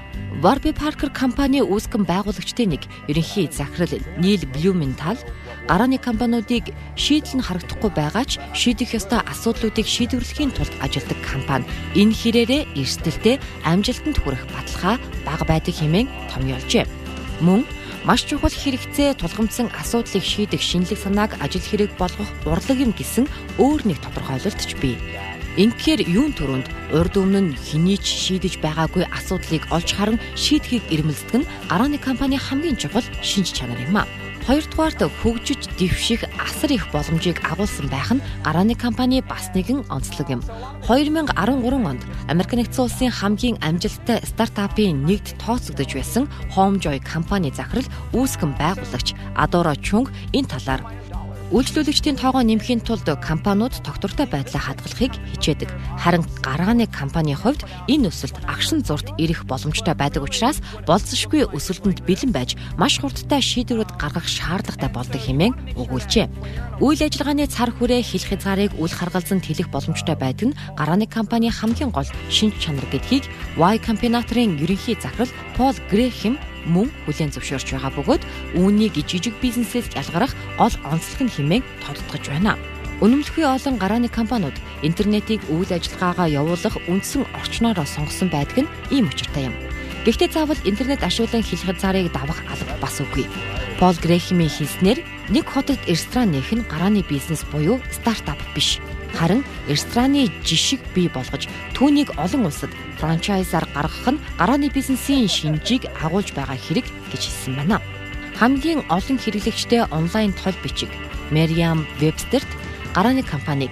Warby Parker компани үүсгэн байгуулагчдын нэг ерөнхий захирал Нийл Блюменталь гарааны компаниудыг шийдэл нь харагдахгүй байгаа ч шийдэх ёстой асуудлуудыг шийдвэрлэхийн тулд ажилладаг компани. Энэ хэрээрээ эрсдэлтэй амжилтанд хүрэх баталгаа бага байдаг хэмээн томьёолжээ. Мөн маш чухал хэрэгцээ тулгамдсан асуудлыг шийдэх шинэлэг санааг ажил хэрэг болгох урлаг юм гэсэн өөр нэг тодорхойлолт ч бий. Инхээр юун төрөнд урд өмнө нь хэний ч шийдэж байгаагүй асуудлыг олж харан шийдэхийг ирмэлздэг нь гарааны компани хамгийн чухал шинж чанар юм а. Хоёрдугаарт хөгжиж дэвших асар их боломжийг агуулсан байх нь гарааны компани бас нэгэн онцлог юм. 2013 онд Америк нэгдсэн улсын хамгийн амжилттай стартапын нэгд тооцогдож байсан Homejoy компани захирал үүсгэн байгуулагч Адора Чунг энэ талаар Үйлчлүүлэгчдийн тоогоо нэмэхийн тулд компаниуд тогтвортой байдлаа хадгалахыг хичээдэг. Харин гарааны компанийн хувьд энэ өсөлт агшин зурт ирэх боломжтой байдаг учраас болцсошгүй өсөлтөнд бэлэн байж маш хурдтай шийдвэрүүд гаргах шаардлагатай болдог хэмээн өгүүлжээ. Үйл ажиллагааны цар хүрээ хил хязгаарыг үл харгалзан тэлэх боломжтой байдаг нь гарааны компани хамгийн гол шинж чанар гэдгийг Y Combinator-ын ерөнхий захирал Пол Грэхэм мөн хүлээн зөвшөөрч байгаа бөгөөд үүнийг жижиг бизнесээс ялгарах гол онцлог нь хэмээн тодтогч байна. Үнэмлэхүй олон гарааны компаниуд интернетийг үйл ажиллагаагаа явуулах үндсэн орчноороо сонгосон байдаг нь ийм учиртай юм. Гэхдээ заавал интернет ашиглан хил хязгаарыг давах алба бас үгүй. Пол Грэхэмийн хэлснээр нэг хотод ресторан нээх нь гарааны бизнес буюу стартап биш. Харин рестораны жишг бий болгож түүнийг олон улсад франчайзаар гаргах нь гарааны бизнесийн шинжийг агуулж байгаа хэрэг гэж хэлсэн байна. Хамгийн олон хэрэглэгчтэй онлайн толь бичиг Merriam Webster-т гарааны компаниг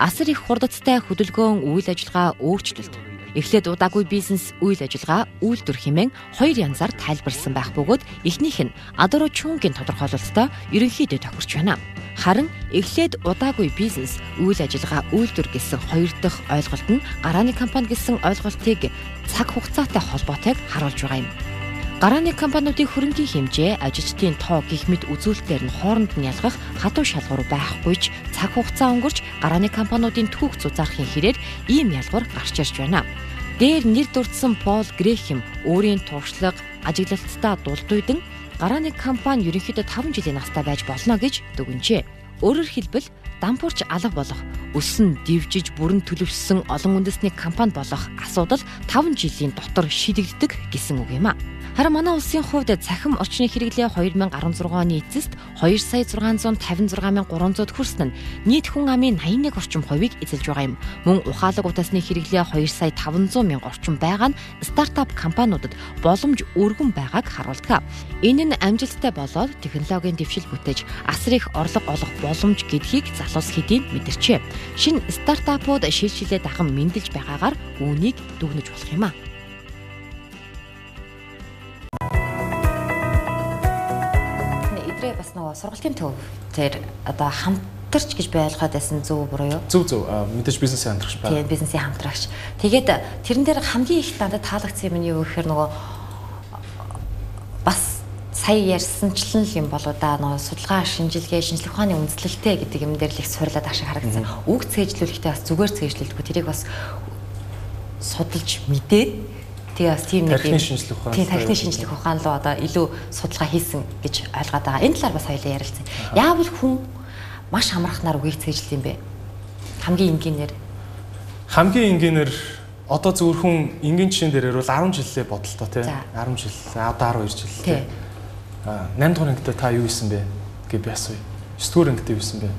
асар их хурдтай хөдөлгөөн үйл ажиллагаа өөрчлөлт эхлээд удаагүй бизнес үйл ажиллагаа үйлдвэр хэмээн хоёр янзаар тайлбарласан байх бөгөөд эхнийх нь Адоро Чунгийн тодорхойлолттой ерөнхийдөө тохирч байна. Харин эхлээд удаагүй бизнес үйл ажиллагаа үйлдвэр гэсэн хоёр дахь ойлголт нь гарааны компани гэсэн ойлголтыг цаг хугацаатай холбоотойг харуулж байгаа юм. Гарааны компаниудын хөрөнгийн хэмжээ, ажилчдын тоо гэх мэт үзүүлэлтээр нь хооронд нь ялгах хатуу шалгуур байхгүй ч цаг хугацаа өнгөрч гарааны компаниудын түүх зузаарахын хэрээр ийм ялгуур гарч ирж байна. Дээр нэр дурдсан Пол Грэхэм өөрийн туршлага, ажиглалтаа дулдуйдан гарааны компани ерөнхийдөө 5 жилийн настай байж болно гэж дүгнжээ. Өөрөөр хэлбэл дампуурч алга болох, өссөн, дивжиж, бүрэн төлөвшсөн олон үндэсний компани болох асуудал 5 жилийн дотор шийдэгддэг гэсэн үг юм а. Харин манай улсын хувьд цахим орчны хэрэглээ 2016 оны эцэст 2,656,300 хүрсэн нь нийт хүн амын 81 орчим хувийг эзэлж байгаа юм. Мөн ухаалаг утасны хэрэглээ 2,500,000 орчим байгаа нь стартап компаниудад боломж өргөн байгааг харуулдаг. Энэ нь амжилттай болоод технологийн дэвшил бүтээж асар их орлого олох боломж гэдгийг залуус хэдийн мэдэрчээ. Шинэ стартапууд шилжүүлээ дахин мэндэлж байгаагаар үүнийг дүгнэж болох юм а. Бас нөгөө сургалтын төв тэр одоо хамтарч гэж байлгаад байсан зөв буруу юу? Зөв мэдээж бизнесийн хамтрагч байна. Тийм, бизнесийн хамтрагч. Тэгээд тэрэн дээр хамгийн их надад таалагдсан юм нь юу гэхээр нөгөө бас сая ярьсанчлан л юм болоо да нөгөө судалгаа шинжилгээ, шинжлэх ухааны үндэслэлтэй гэдэг юм дээр л их сурлаад ах шиг харагдсан. Үг цээжлүүлэхдээ бас зүгээр цээжлүүлдэггүй. Тэрийг бас судалж мэдээд тэгээ бас тийм нэг тархины шинжлэх ухаан руу одоо илүү судалгаа хийсэн гэж ойлгоод байгаа. Энэ талаар бас хоёулаа ярилцсан. Яавал хүн маш амрахнаар үгийг цээжлэх юм бэ? Хамгийн энгийнээр одоо зөвхөн энгийн жишээн дээр бол 10 жилээ бодолтой тий. 10 жил, одоо 12 жил тий. 8 дугаар ангид та юу хийсэн бэ гэж би асууя. 9 дугаар ангид юу хийсэн бэ?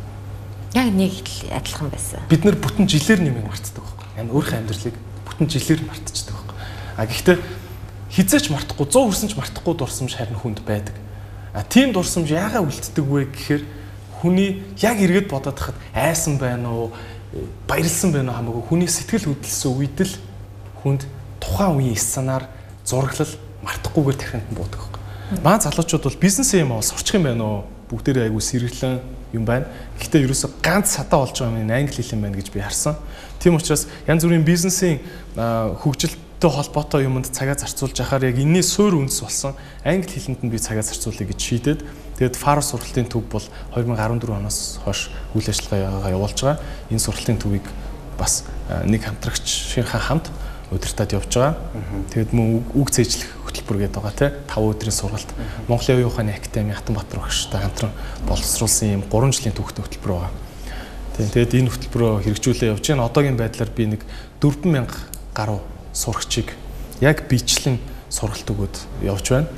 Яг нэг адилхан байсан. Бид нэр бүтэн жилээр нэмийг мартдаг байхгүй. Өөрийнхөө амьдралыг бүтэн жилээр мартчихдаг. Гэхдээ хизээч мартахгүй 100 хүрсэн ч мартахгүй дурсамж харин хүнд байдаг. Тийм дурсамж яагаад үлддэг вэ гэхээр хүний яг эргээд бодоод хахад айсан байна уу, баярлсан байна уу хамаагүй хүний сэтгэл хөдлөсөн үед л хүнд тухайн үеийн санаар зураглал мартахгүйгээр тархинд нь буудаг байхгүй. Маа залуучууд бол бизнесээ юм уу сурчих юм байна уу? Бүгдээрээ айгүй сэргэлэн юм байна. Гэхдээ ерөөсө ганц садаа болж байгаа юм англи хэл юм байна гэж би харсан. Тийм учраас янз бүрийн бизнесийн хөгжилтэй холбоотой юмд цагаа зарцуулж яхаар яг энэний суурь үндэс болсон англи хэлэнд нь би цагаа зарцуулъя гэж шийдээд тэгээд фар сургалтын төв бол 2014 оноос хойш үйл ажиллагаа явуулж байгаа. Энэ сургалтын төвийг бас нэг хамтрагчийнхаа хамт удирдаад явж байгаа. Тэгээд мөн үг цээжлэх хөтөлбөр гэдэг байгаа тий 5 өдрийн сургалт Монголын Оюун ухааны академи Хатанбаатар багштай хамтран боловсруулсан юм 3 жилийн түүхтэй хөтөлбөр байгаа. Тэгээд энэ хөтөлбөрөө хэрэгжүүлээ явж байна. Одоогийн байдлаар би нэг 4,000 гаруй сурагчийг яг бичлэн сургалт өгөөд явж байна.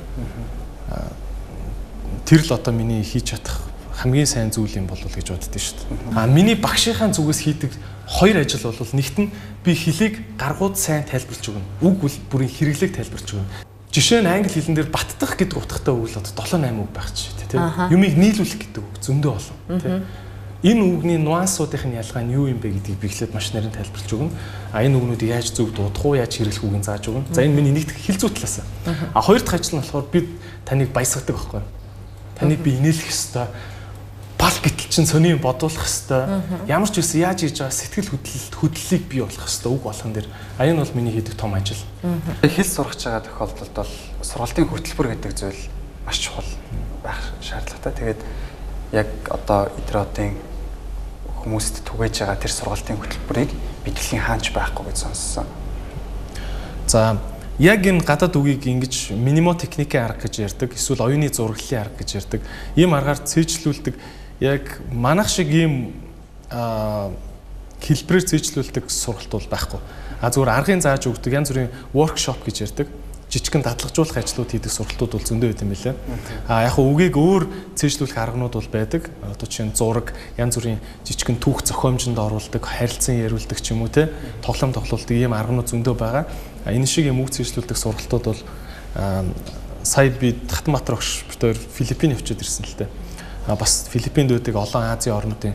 Тэр л одоо миний хийж чадах хамгийн сайн зүйл юм болов гэж боддөө шүү дээ. Миний багшийнхаа зүгээс хийдэг хоёр ажил бол нэгт нь би хэлийг гаргууд сайн тайлбарлаж өгнө. Үг бүрийн хэрэглээг тайлбарлаж өгнө. Жишээ нь англи хэлэн дээр баттах гэдэг утгатай үг л одоо 7-8 үг байх ч тийм. Юмыг нийлүүлэх гэдэг үг зөндөө олон тийм. Энэ үгний нюансуудын ялгаа нь юу юм бэ гэдгийг би эхлээд маш нарийн тайлбарлаж өгнө. Энэ үгнүүдийг яаж зөв дуудах уу, яаж хэрэглэх үгийг зааж өгнө. За энэ миний нэгдүгээр хэлцүү талаас. Хоёр дахь ажил нь болохоор би таныг баясгадаг байхгүй юу? Таныг би инээлэх ёстой, бал гítэлж чинь сони бодуулах хэвээр ямар ч үс яаж хийж байгаа сэтгэл хөдлөлийг бий болох хэвээр үг болгон дээр энэ бол миний хийдэг том ажил. Хэл сурах байгаа тохиолдолд бол сургалтын хөтөлбөр гэдэг зүйл маш чухал байх шаардлагатай. Тэгээд яг одоо Б.Идэр-Одын хүмүүст түгээж байгаа тэр сургалтын хөтөлбөрийг бидлэгийн хаанч байхгүй гэж сонссон. За яг энэ гадаад үгийг ингэж минимо техникийн арга гэж ярьдаг, эсвэл оюуны зураглалын арга гэж ярьдаг. Ийм аргаар цээжлүүлдэг яг манайх шиг ийм хэлбэрээр цээжлүүлдэг сургалт бол байхгүй. Зүгээр аргын зааж өгдөг янз бүрийн workshop гэж ярьдаг. Жижигхэн дадлагжуулах ажлууд хийдэг сургалтууд бол зөндөө байт юм билээ. Яг үгийг өөр цээжлүүлэх арганууд бол байдаг. Одоо чинь зураг, янз бүрийн жижигхэн түүх зохиомжинд оруулдаг, харилцан яриулдаг ч юм уу те, тоглоом тоглуулдаг ийм арганууд зөндөө байгаа. Энэ шиг юм үг цээжлүүлдэг сургалтууд бол сая би Татанбаатар огш битээр Филиппин очиод ирсэн л дээ. Бас Филиппинд байдаг олон Азийн орнуудын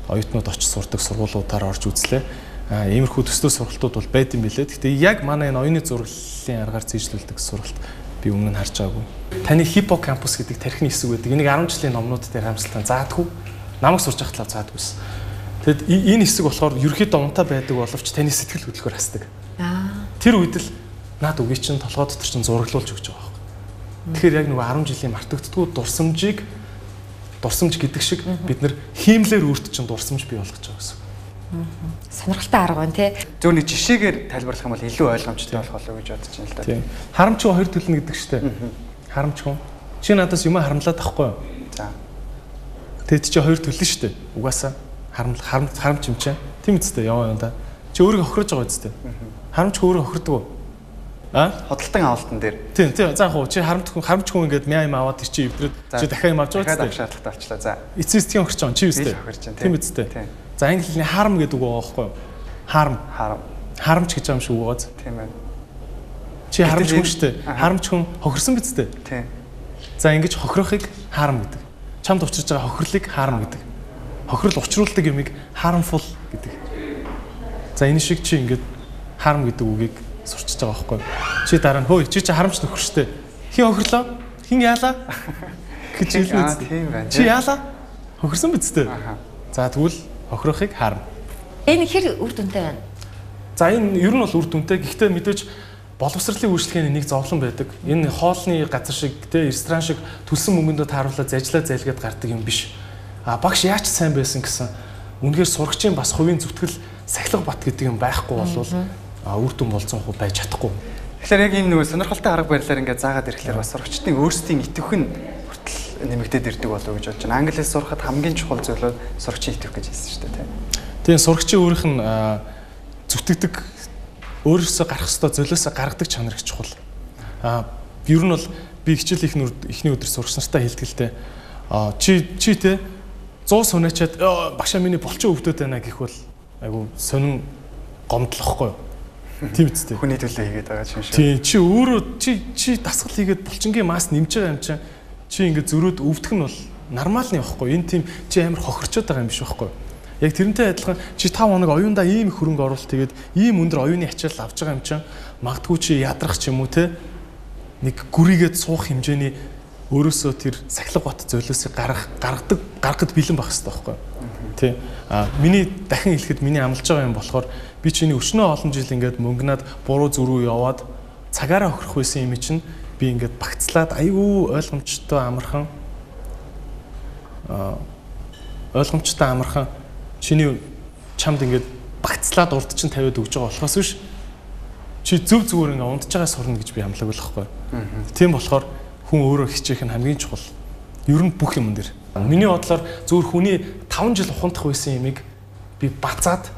оюутнууд очиж сурдаг сургуулиудаар орж үзлээ. Иймэрхүү төстэй сургалтууд бол байд юм билээ. Гэхдээ яг манай энэ оюуны зураглалын аргаар цээжлүүлдэг сургалт би өмнө нь харж байгаагүй. Таны хиппокампус гэдэг тархины хэсэг байдаг. Энийг 10 жилийн номнууд дээр харамсалтай заадаггүй. Намайг сурч байхлаа заадаггүйсэн. Тэгэд энэ хэсэг болохоор ерөөхдөө унтаа байдаг боловч таны сэтгэл хөдлөхөөр хасдаг. Тэр үед л наад үгүй чинь толгой дотор чинь зураглуулж өгч байгаа байхгүй. Тэгэхээр яг нөгөө 10 жилийн мартагддаггүй дурсамж гэдэг шиг бид нэр хиймлэр өөрт чинь дурсамж бий болгож байгаа гэсэн. Сонирхолтой арга байна тий. Зөв нэг жишээгээр тайлбарлах юм бол илүү ойлгомжтой болох болов гэж бодож байна л да. Тийм. Харамч хүн хоёр төлнө гэдэг штэ. Харамч хүн. Чи надаас юм харамлаад тахгүй юу? За. Тэгэд чи хоёр төлнө штэ. Угаасаа харамч юм чинь. Тийм үстэй яваа юм да. Чи өөрийгөө хохирож байгаа үстэй. Харамч өөрөө хохирдог уу? Хөдөлтөн авалтан дээр. Тийм. За яг чи харамч хүн ингээд мяа юм аваад чи эвдрээд чи дахиад юм авч байгаа үстэй. Шаардлагатай болчлаа. За. Эцсийн сэтгэн хохирч байгаа чи үстэй. Тийм үстэй. За англи хэлний харм гэдэг үг байгаа байхгүй юу? Харамч гэж байгаа юм шиг үг байгаа. Тийм ээ. Чи харамч хүн шүү дээ. Харамч хүн хохирсон биз дээ. Тийм. За ингэж хохирохыг харм гэдэг. Чамд учрж байгаа хохирлыг харм гэдэг. Хохирол учруулдаг юмыг harmful гэдэг. За энэ шиг чи ингэж харм гэдэг үгийг сурчиж байгаа байхгүй юу? Чи дараа нь хөөе чи харамч нөхөр шүү дээ. Хин хохирлоо? Хин яалаа? гэж хэлнэ. Тийм байна. Чи яалаа? Хохирсон биз дээ. За тэгвэл хохирохыг харна. Энэ хэр үр дүнтэй байна? За энэ ер нь бол үр дүнтэй. Гэхдээ мэдээж боловсролын үйлчлэгээний нэг зовлон байдаг. Энэ хоолны газар шиг те ресторан шиг төлсөн мөнгөндөө тааруулаад зажлаа зайлгээд гардаг юм биш. Багш яаж сайн байсан гэсэн үнэхээр сурагчийн бас хувийн зүтгэл сахилга бат гэдэг юм байхгүй болвол үр дүн болцсон хөө байж чадахгүй. Тэгэхээр яг ийм нөгөө сонирхолтой арга барилаар ингээд заагаад ирэхлээр бас сурагчдын өөрсдийн итвэх нь хүртэл нэмэгдээд ирдэг болов уу гэж бодож байна. Англи хэл сурахад хамгийн чухал зүйл нь сурагчийн итвэх гэж хэлсэн шүү дээ. Тийм сурагчийн өөрийнх нь зүтгэдэг өөрөөсөө гарах ёстой золиосоо гаргадаг чанар их чухал. Ер нь бол би хичээл ихний өдөр сурагч нартай хэлдэг л дээ. Чи те 100 сунаачаад багшаа миний болчин өвдөд байна гэх бол айгу сонин гомдлохгүй юу? Тийм үстэй. Хүний төлөө хийгээд байгаа юм шиг. Тийм чи өөрөө чи дасгал хийгээд булчингийн мас нэмж байгаа юм чинь чи ингээд зөрөөд өвдөх нь бол нормалны байхгүй. Энэ тийм чи амар хохирчод байгаа юм биш байхгүй. Яг тэрнтэй адилхан чи 5 хоног оюундаа ийм их хөрөнгө оруулалт тэгээд ийм өндөр оюуны ачаал авч байгаа юм чинь магадгүй чи ядрах ч юм уу те нэг гүрийгээд суух хэмжээний өөрөөсөө тэр сахилга бат золиосыг гаргахад бэлэн байх хэрэгтэй байхгүй. Тий. Миний дахин хэлэхэд миний амлаж байгаа юм болохоор би чиний өчнөө олон жил ингээд мөнгнаад буруу зүрүү яваад цагаараа хохирох байсан юм чинь би ингээд багцлаад аюу ойлгомжтой амархан чиний чамд ингээд багцлаад урд чинь тавиад өгж байгаа болохоос биш чи зөв зүгээр ингээд унтж байгаа сурна гэж би амлаг болохгүй. Тийм болохоор хүн өөрөө хичээх нь хамгийн чухал. Ер нь бүх юм дээр. Миний бодлоор зүгээр хүний 5 жил ухамдах байсан юмыг би бацаад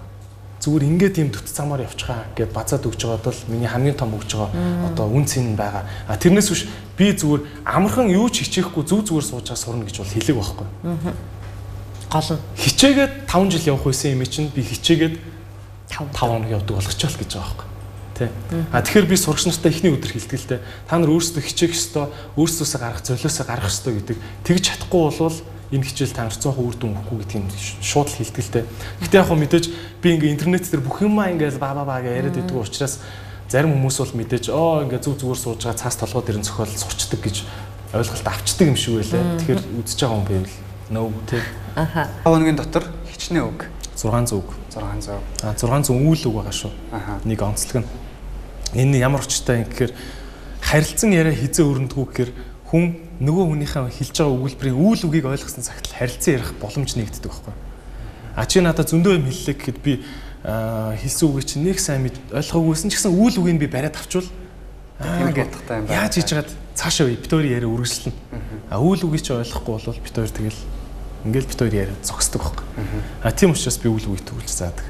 зүгээр ингээд юм дөт замаар явчихаа гэд бацаад өгж байгаад бол миний хамгийн том өгж байгаа одоо үн цэн байгаа. Тэрнээс биш би зүгээр амархан юу ч хичээхгүй зүг зүгээр сууж байгаа сурна гэж бол хэлэг байхгүй. Гол нь хичээгээд 5 жил явах байсан юм чинь би хичээгээд 5 хоног явдаг болгочихвол гэж байгаа байхгүй. Тэ. Тэгэхээр би сурагч нартай эхний өдөр хэлдэг л дээ. Та нар өөрсдөө хичээх ёстой, өөрсдөөсөө гарах золиосоо гарах ёстой гэдэг. Тэгж чадахгүй болвол энэ хичээл та нар 100% үр дүн өгөхгүй гэдгийг шууд л хэлдэг л дээ. Гэхдээ яг хөө мэдээж би ингээ интернет дээр бүх юмаа ингээл баа гэж яриад идэг учраас зарим хүмүүс бол мэдээж ингээ зүгээр сууж байгаа цаас толгой дэрэн зохиол сурчдаг гэж ойлголт авчдаг юм шиг байлаа. Тэгэхээр үзэж байгаа хүн байвал No тий. Аха. 5 хоногийн дотор хичнээн үг. 600 үг. 600. 600 үйл үг байгаа шүү. Нэг онцлог нь. Энэ ямар очтой юм гэхээр харилцан яриа хизээ өрөндгүү гэхээр хүн нөгөө хүнийхээ хэлж байгаа өгүүлбэрийн үйл үгийг ойлгосон цагт л харилцан ярих боломж нэгддэг байхгүй. Чи надад зөндөө юм хэллээ гэхэд би хэлсэн үгийг чинь нэг сайн ойлгохгүйсэн ч гэсэн үйл үгийг би бариад авчвал ингээд бодохтай юм байна. Яаж хийж чад цаашаа бит хоёр яриа үргэлжлэнэ. Үйл үгийг чи ойлгохгүй бол бит хоёр тэгэл ингээл бит хоёр яриа зогсдог байхгүй. Тийм учраас би үйл үгийг төвлөж заадаг.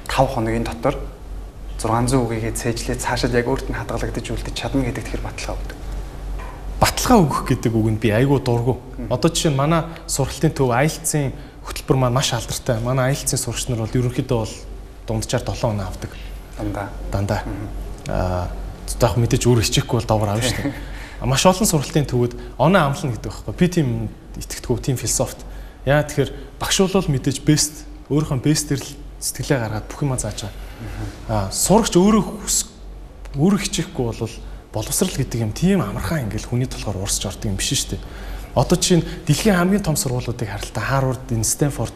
5 хоногийн дотор 600 үгийг цээжлээ цаашаа яг өөрт нь хадгалагдаж үлдэж чадна гэдэг тэр баталгаа өгдөг. Баталгаа өгөх гэдэг үг нь би айгүй дургу. Одоо жишээ нь манай сургалтын төв IELTS-ийн хөтөлбөр маань маш алдартай. Манай IELTS-ийн сурагч нар бол ерөнхийдөө бол дунджаар 7 хоног авдаг. Дандаа. Яг мэдээж өөр хичээхгүй бол давар авна шүү дээ. Маш олон сургалтын төвөд оноо амлна гэдэг байхгүй. Би тийм итгэдэггүй, тийм философт. Яа тэгэхээр багш бол мэдээж бест өөрийнхөө бестээр л сэтгэлээ гаргаад бүх юма зааж байгаа. Сурагч өөрөө хичээхгүй бол боловсрал гэдэг юм тийм амархан ингээл хүний толгоор уурсч ордог юм биш шүү дээ. Одоо чинь дэлхийн хамгийн том сургуулиудыг харалтаа Харвард, Стэнфорд.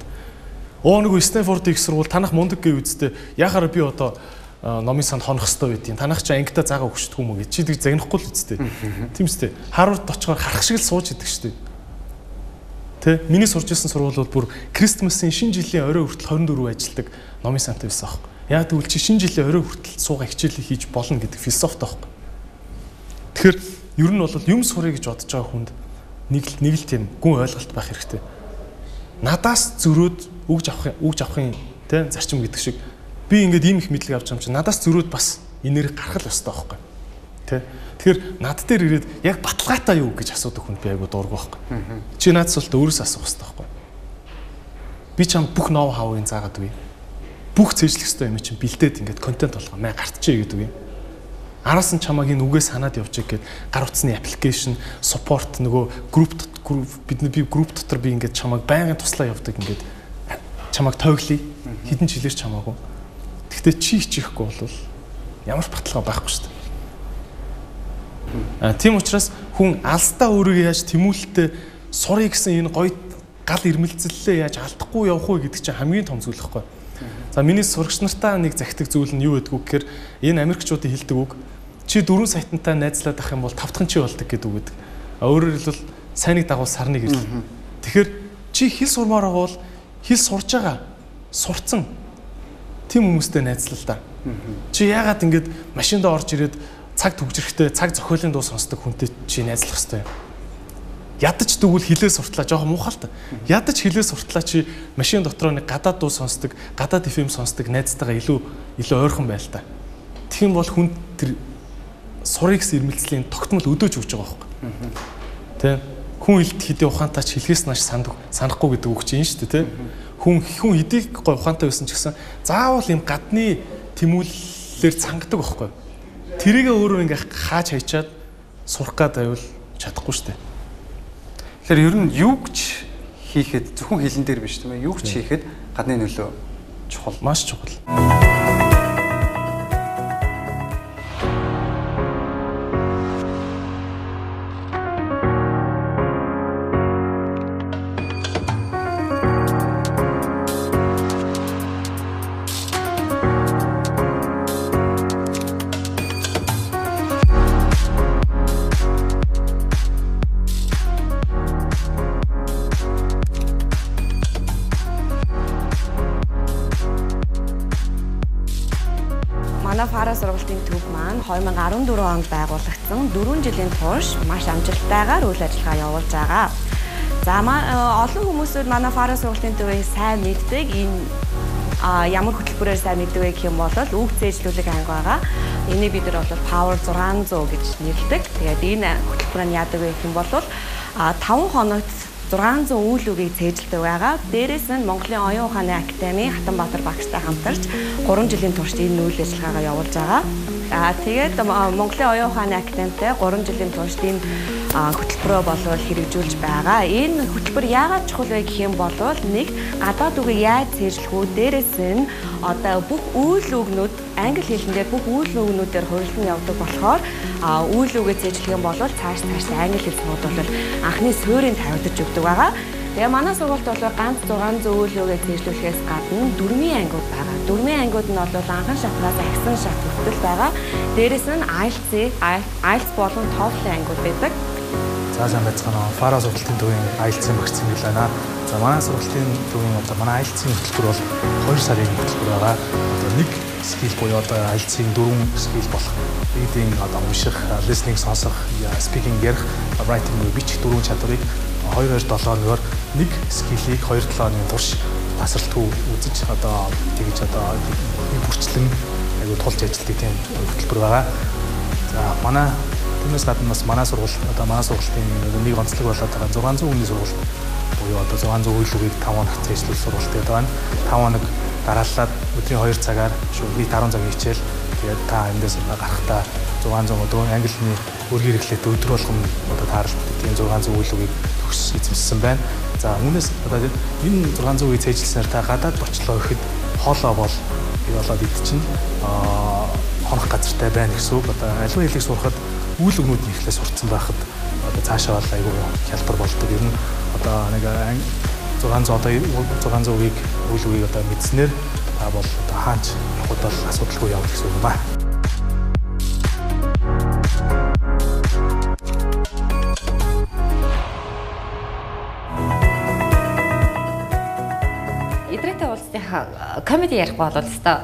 Нөгөө Стэнфордын их сургууль танах мундаг гэв үсттэй. Яхаар би одоо номын санд хонох хэрэгтэй байдیں۔ Танах чи ангита заагаа өгчдөг юм уу гэж чи тэг загнахгүй л үсттэй. Тийм үсттэй. Харвард очихоор харах шиг л сууж идэг шүү дээ. Тэ? Миний сурч ирсэн сургууль бол бүр Крисмасийн шинэ жилийн орой хүртэл 24 ажилдаг номын сантай байсан аахгүй. Яг тэгвэл чи шинэ жилийн орой хүртэл суугаа хичээлээ хийж болно гэдэг философи таахгүй. Тэгэхээр ер нь бол юм сурыг гэж бодож байгаа хүнд нэг л тийм гүн ойлголт байх хэрэгтэй. Надаас зөрөөд өгж авахын тэ зарчим гэдэг шиг би ингээд ийм их мэдлэг авч байгаа юм чи надаас зөрөөд бас энерги гаргах л ёстой байхгүй. Тэ. Тэгэхээр над дээр ирээд яг баталгаатай юу гэж асуудаг хүнд би айгу дургу байхгүй. Чи надаас бол өөрөөсөө асуух ёстой байхгүй. Би чам бүх ноу хавыг заагаад үгүй. Бүх цэжлэх ёстой юм чинь бэлдээд ингээд контент болгоо маа гартчээ гэдэг үгүй. Араас нь чамаг энэ үгээ санаад явчих гээд гар утасны аппликейшн, support нөгөө би групп дотор би ингээд чамаг байнгын туслаа явдаг ингээд чамаг тойглоё. Хідэн жилээр чамаагүй. Гэхдээ чи хичихгүй бол ямар ч баталгаа байхгүй шүү дээ. Тийм учраас хүн алстаа өөрийгөө яаж тэмүүлэлтэд сурыг гэсэн энэ гоё гал ирмэлцэллээ яаж алдахгүй явах вэ гэдэг чинь хамгийн том зүйл хэвхэв. За миний сурагч нартаа нэг захидаг зүйл нь юу гэдэг үг гэхээр энэ Америкчуудын хэлдэг үг чи 4 сайтантай найзлаад ах юм бол 5 дахь нь чи болдог гэдэг үг гэдэг. Өөрөөр хэлбэл сайныг дагуул сарныг ирэл. Тэгэхээр чи хэл сурмаар байгаа бол хэл сурж байгаа сурцсан тийм хүмүүстэй найзлал та. Чи яагаад ингэж машинд орж ирээд цаг төгжрөхтэй цаг зохиолын дуу сонсдог хүнтэй чи найзлах хэвтэй юм. Ядаж тэгвэл хилээ суртлаа жоохон муухай л та. Ядаж хилээ суртлаа чи машин дотроо нэг гадаад дуу сонсдог, гадаад FM сонсдог найзтайгаа илүү ойрхон байл та. Тэгэх юм бол хүн тэр сурыг гэсэн ирмэлцлийн тогтмол өдөөж өгч байгаа байхгүй. Тэ? Хүн хэлд хэдий ухаантай ч хэлхээс нааш санахгүй гэдэг үг чинь шүү дээ, тэ? Хүн хэдий гой ухаантай байсан ч гэсэн заавал юм гадны тэмүүлэлээр цангадаг байхгүй. Тэрийгээ өөрөө ингээ хааж хайчаад сурах гад байвал чадахгүй шүү дээ. Тэгэхээр ер нь юу ч хийхэд зөвхөн хэлэн дээр биш тийм ээ. Юу ч хийхэд гадны нөлөө чухал. Маш чухал. Манай сургуулийн төв маань 2014 онд байгуулагдсан 4 жилийн турш маш амжилттайгаар үйл ажиллагаа явуулж байгаа. За олон хүмүүс манай сургуулийн төвийг сайн мэддэг. Энэ ямар хөтөлбөрөөр сайн мэддэг вэ гэх юм бол үг зээжлүүлэг анги байгаа. Энийг бид нар бол Power 600 гэж нэрлэдэг. Тэгээд энэ хөтөлбөр нь яадаг вэ гэх юм бол 5 хоногт 600 үйл үгийг цээжилдэг байгаа. Дээрээс нь Монголын оюун ухааны академи Хатанбаатар багштай хамтарч 3 жилийн турш энэ үйл ажиллагаагаа явуулж байгаа. Тэгээд Монголын оюун ухааны академитай 3 жилийн турш энэ хөтөлбөрөө болвол хэрэгжүүлж байгаа. Энэ хөтөлбөр яагаад чухал вэ гэх юм бол нэг гадаад үгийг яаж цээжлэх үү? Дээрээс нь одоо бүх үйл үгнүүд англи хэлнээр бүх үйл үгнүүдээр хурилдан явдаг болохоор үйл үгээ цээжлэх юм бол цааш англи хэл сургууль бол анхны суурийг тавьдаж өгдөг байгаа. Тэгээ манай сургуульд бол ганц 600 өөлөөгөө цээжлүүлэхээс гадна 4 ангиуд байгаа. 4 ангиуд нь бол анхан шатнаас агсан шат хүртэл байгаа. Дээрээс нь IELTS болон TOEFL ангиуд байдаг. За сайн байцгаана. Фара сургалтын төвийн IELTS-ийн багц юм байна. За манай сургалтын төвийн одоо манай IELTS-ийн хөтөлбөр бол 2 сарын хөтөлбөр байгаа. Одоо нэг скил буюу одоо IELTS-ийн 4 скил болох. Reading, одоо унших, listening сонсох, speaking ярих, writing бичих 4 чадварыг 2-7 өнөөр нэг скиллийг 2-7 оны турш тасралтгүй үзэж одоо тэгж одоо бүрчлэн аюу тулж ажилладаг тийм хөтөлбөр байгаа. За манай түүнээс гадна бас манай сургалтын нэг онцлог болоод байгаа 600 хүний сургалт буюу одоо 600 үйлдвэрийг 5 хоног цээжлүүлэх сургалт гэдэг байна. 5 хоног дараалаад өдрийн 2 цагаар шууд нийт 10 цаг хичээл. Тэгээд та эндээс гарахдаа 600 өдөр англиний үргээр эхлээд өдөр болгон одоо тааралт тийм 600 үйлдвэрийг төгс эзэмшсэн байна. За үүнээс одоо энэ 600-ийг цээжлэснээр та гадаад очлоо гэхэд хоолоо бол болоод ид чинь хонох газартай байна гэсэн үг. Одоо аливаа хэлийг сурахад үйл өгнүүд нь ихлээр сурцсан байхад одоо цаашаа бол айгүй хялбар болдог. Ер нь одоо нэг 600-ийг үйл үгийг одоо мэдснээр та бол одоо хаач явахд бол асуудалгүй явах гэсэн үг байна. Идрэтэй уулзсныхаа комеди ярих бол өстой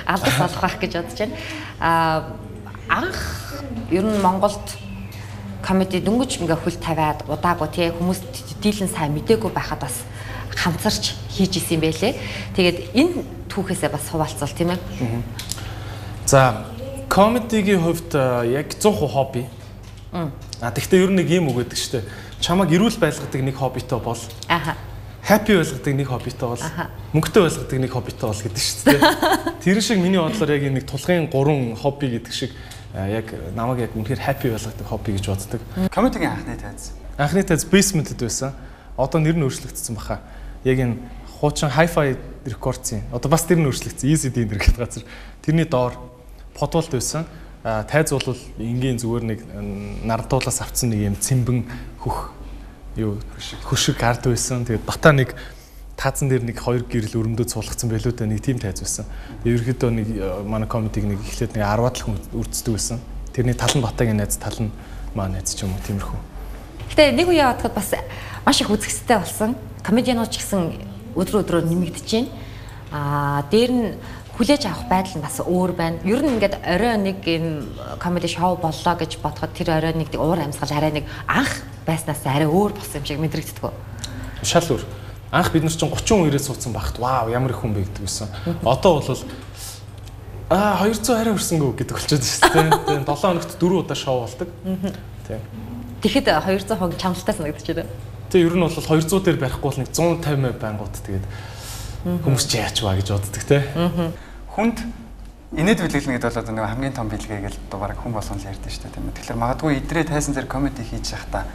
алдаж болох байх гэж бодож байна. Анх ер нь Монголд комеди дөнгөж ингээ хөл тавиад удаагүй тий хүмүүс дийлэн сайн мдээгүй байхад бас хамцарч хийж исэн юм байлээ. Тэгээд энэ түүхээсээ бас хуваалцвал тийм ээ. За комедигийн хувьд яг 100% хобби. Тэгвэл ер нь нэг юм үг гэдэг шүү дээ. Чамайг эрүүл байлгадаг нэг хоббитой бол. Happy байлгадаг нэг хоббитой бол. Мөнгөтэй байлгадаг нэг хоббитой бол гэдэг шүү дээ. Тэр шиг миний бодлоор яг нэг тулгын 3 хобби гэдэг шиг яг намайг яг үнэхээр happy байлгадаг хобби гэж боддог. Комедигийн анхны тайз. Анхны тайз basement-д байсан. Одоо нэр нь өөрчлөгдсөн баха. Яг энэ хуучин hi-fi рекордсын. Одоо бас тэр нь өөрчлөгдсөн. Easy D нэр гэдэг газар. Тэрний доор подволт байсан. Тайз бол энгийн зүгээр нэг нартуулаас авцсан нэг юм цэмбэн хөшиг карт байсан. Тэгээд дотоо нэг таацсан дээр нэг 2 гэрэл өрөмдөд суулгацсан байлуу да нэг тим тайз байсан. Ерөнхийдөө нэг манай комедиг нэг эхлээд нэг 10-аад л хүн үрддэг байсан. Тэрний тал нь Батагийн найз, тал нь маань найз ч юм уу тиймэрхүү. Гэтэ нэг үе явахад бас маш их үзэсгэлэнтэй болсон. Комедианууд ч гэсэн өдрөөр нэмэгдэж байна. Дээр нь хүлээж авах байдал нь бас өөр байна. Ер нь ингээд орой нэг юм комеди шоу боллоо гэж бодоход тэр орой нэг уур амьсгал арай нэг анх байснаас арай өөр болсон юм шиг мэдрэгддэг. Шал өөр. Анх бид нар чинь 30 үеэрээ суудсан багт вау ямар их хүн бэ гэдэг байсан. Одоо бол 200 арай өрсөнгөө гэдэг болчиход байна шүү дээ. 7 хоногт 4 удаа шоу болдог. Тийм. Тэгэхэд 200 хоног чамлалтай санагдаж байна. Тэгээ ер нь бол 200 дээр барихгүй бол нэг 150 байнгут тэгээд хүмүүс ч яач ба гэж боддог те. Хүнд инээд бэлгэлнэ гэдэг бол нэг хамгийн том бэлгээ гэж баг хүн болгон л ярьдэн шүү дээ тийм үү. Тэгэхээр магадгүй идрээ тайсан зэрэг комеди хийж явахдаа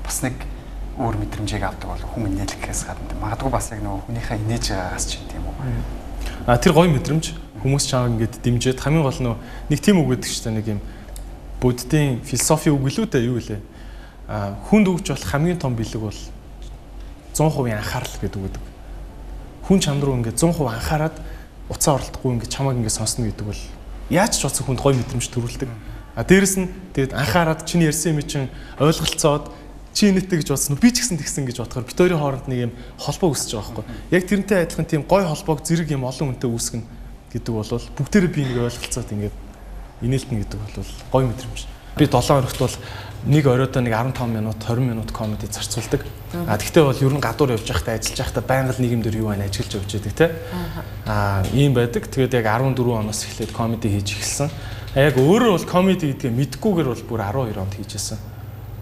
бас нэг өөр мэдрэмжийг авдаг бол хүн инээлэхээс гадна магадгүй бас яг нөгөө хүнийхээ инээж байгаагаас ч юм уу. Тэр гоё мэдрэмж хүмүүс чааг ингээд дэмжиж хамгийн гол нь нэг тийм үг гэдэг шүү дээ нэг юм буддийн философи үг илүү дээ юу вэ? Хүнд өгч болох хамгийн том бэлэг бол 100% анхаарал гэдэг үг гэдэг. Хүн чам руу ингээд 100% анхаарад уцаа оролдохгүй ингээд чамайг ингээд сонсно гэдэг бол яаж ч утсан хүнд гоё мэдрэмж төрүүлдэг. Дээрэс нь тэгээд анхаарад чиний ярьсан юм чинь ойлголцоод чи инээтэй гэж бодсон уу би ч гэсэн тэгсэн гэж бодохоор бид хоёрын хооронд нэг юм холбоо үүсэж байгаа байхгүй. Яг тэрнтэй адилхан тийм гоё холбоог зэрэг юм олон хүнтэй үүсгэнэ гэдэг бол бүгдээрээ би нэг ойлголцоод ингээд инээлтэн гэдэг бол гоё мэдрэмж. Би 7 хоногт бол нэг оройдоо нэг 15 минут 20 минут комеди зарцуулдаг. Тэгтээ бол ер нь гадуур явж байхдаа ажиллаж байхдаа байнга л нийгэмдэр юу байна ажиллаж явж байдаг те. Ийм байдаг. Тэгээд яг 14 оноос эхлээд комеди хийж эхэлсэн. Яг өөрөө бол комеди гэдгээ мэдгүйгээр бол бүр 12 онд хийжсэн.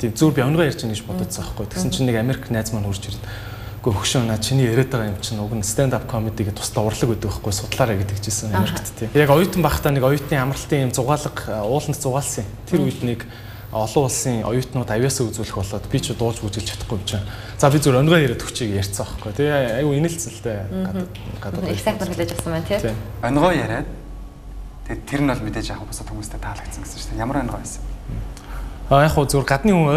Тийм зүгээр би өнгөө ярьж байгаа гэж бодоцсон байхгүй. Тэгсэн чинь нэг Америк найз маань хурж ирээд үгүй хөшөө наа чиний яриад байгаа юм чинь уг нь stand up comedy гэдэг тусдаа урлаг байдаг байхгүй судлаарай гэдэг чийсэн Америкт тийм. Яг оюутан байхдаа нэг оюутны амралтын юм зугаалга ууланд зугаалсан. Тэр үед нэг олон улсын оюутнууд авьяасаа үзүүлэх болоод би ч дуулж бүжиглж чадахгүй юм чинь. За би зүгээр өнгөө яриад өгчийг ярьцсан байхгүй. Тэгээ айгу инээлцэлтэй гадаад. Exact хүлээж авсан байна тийм. Өнгөө яриад тэгээ тэр нь бол мэдээж яг босод хүмүүстэй таалагдсан гэсэн шүү дээ. Ямар өнгөө байсан? Яг хөө зүгээр гадны хүн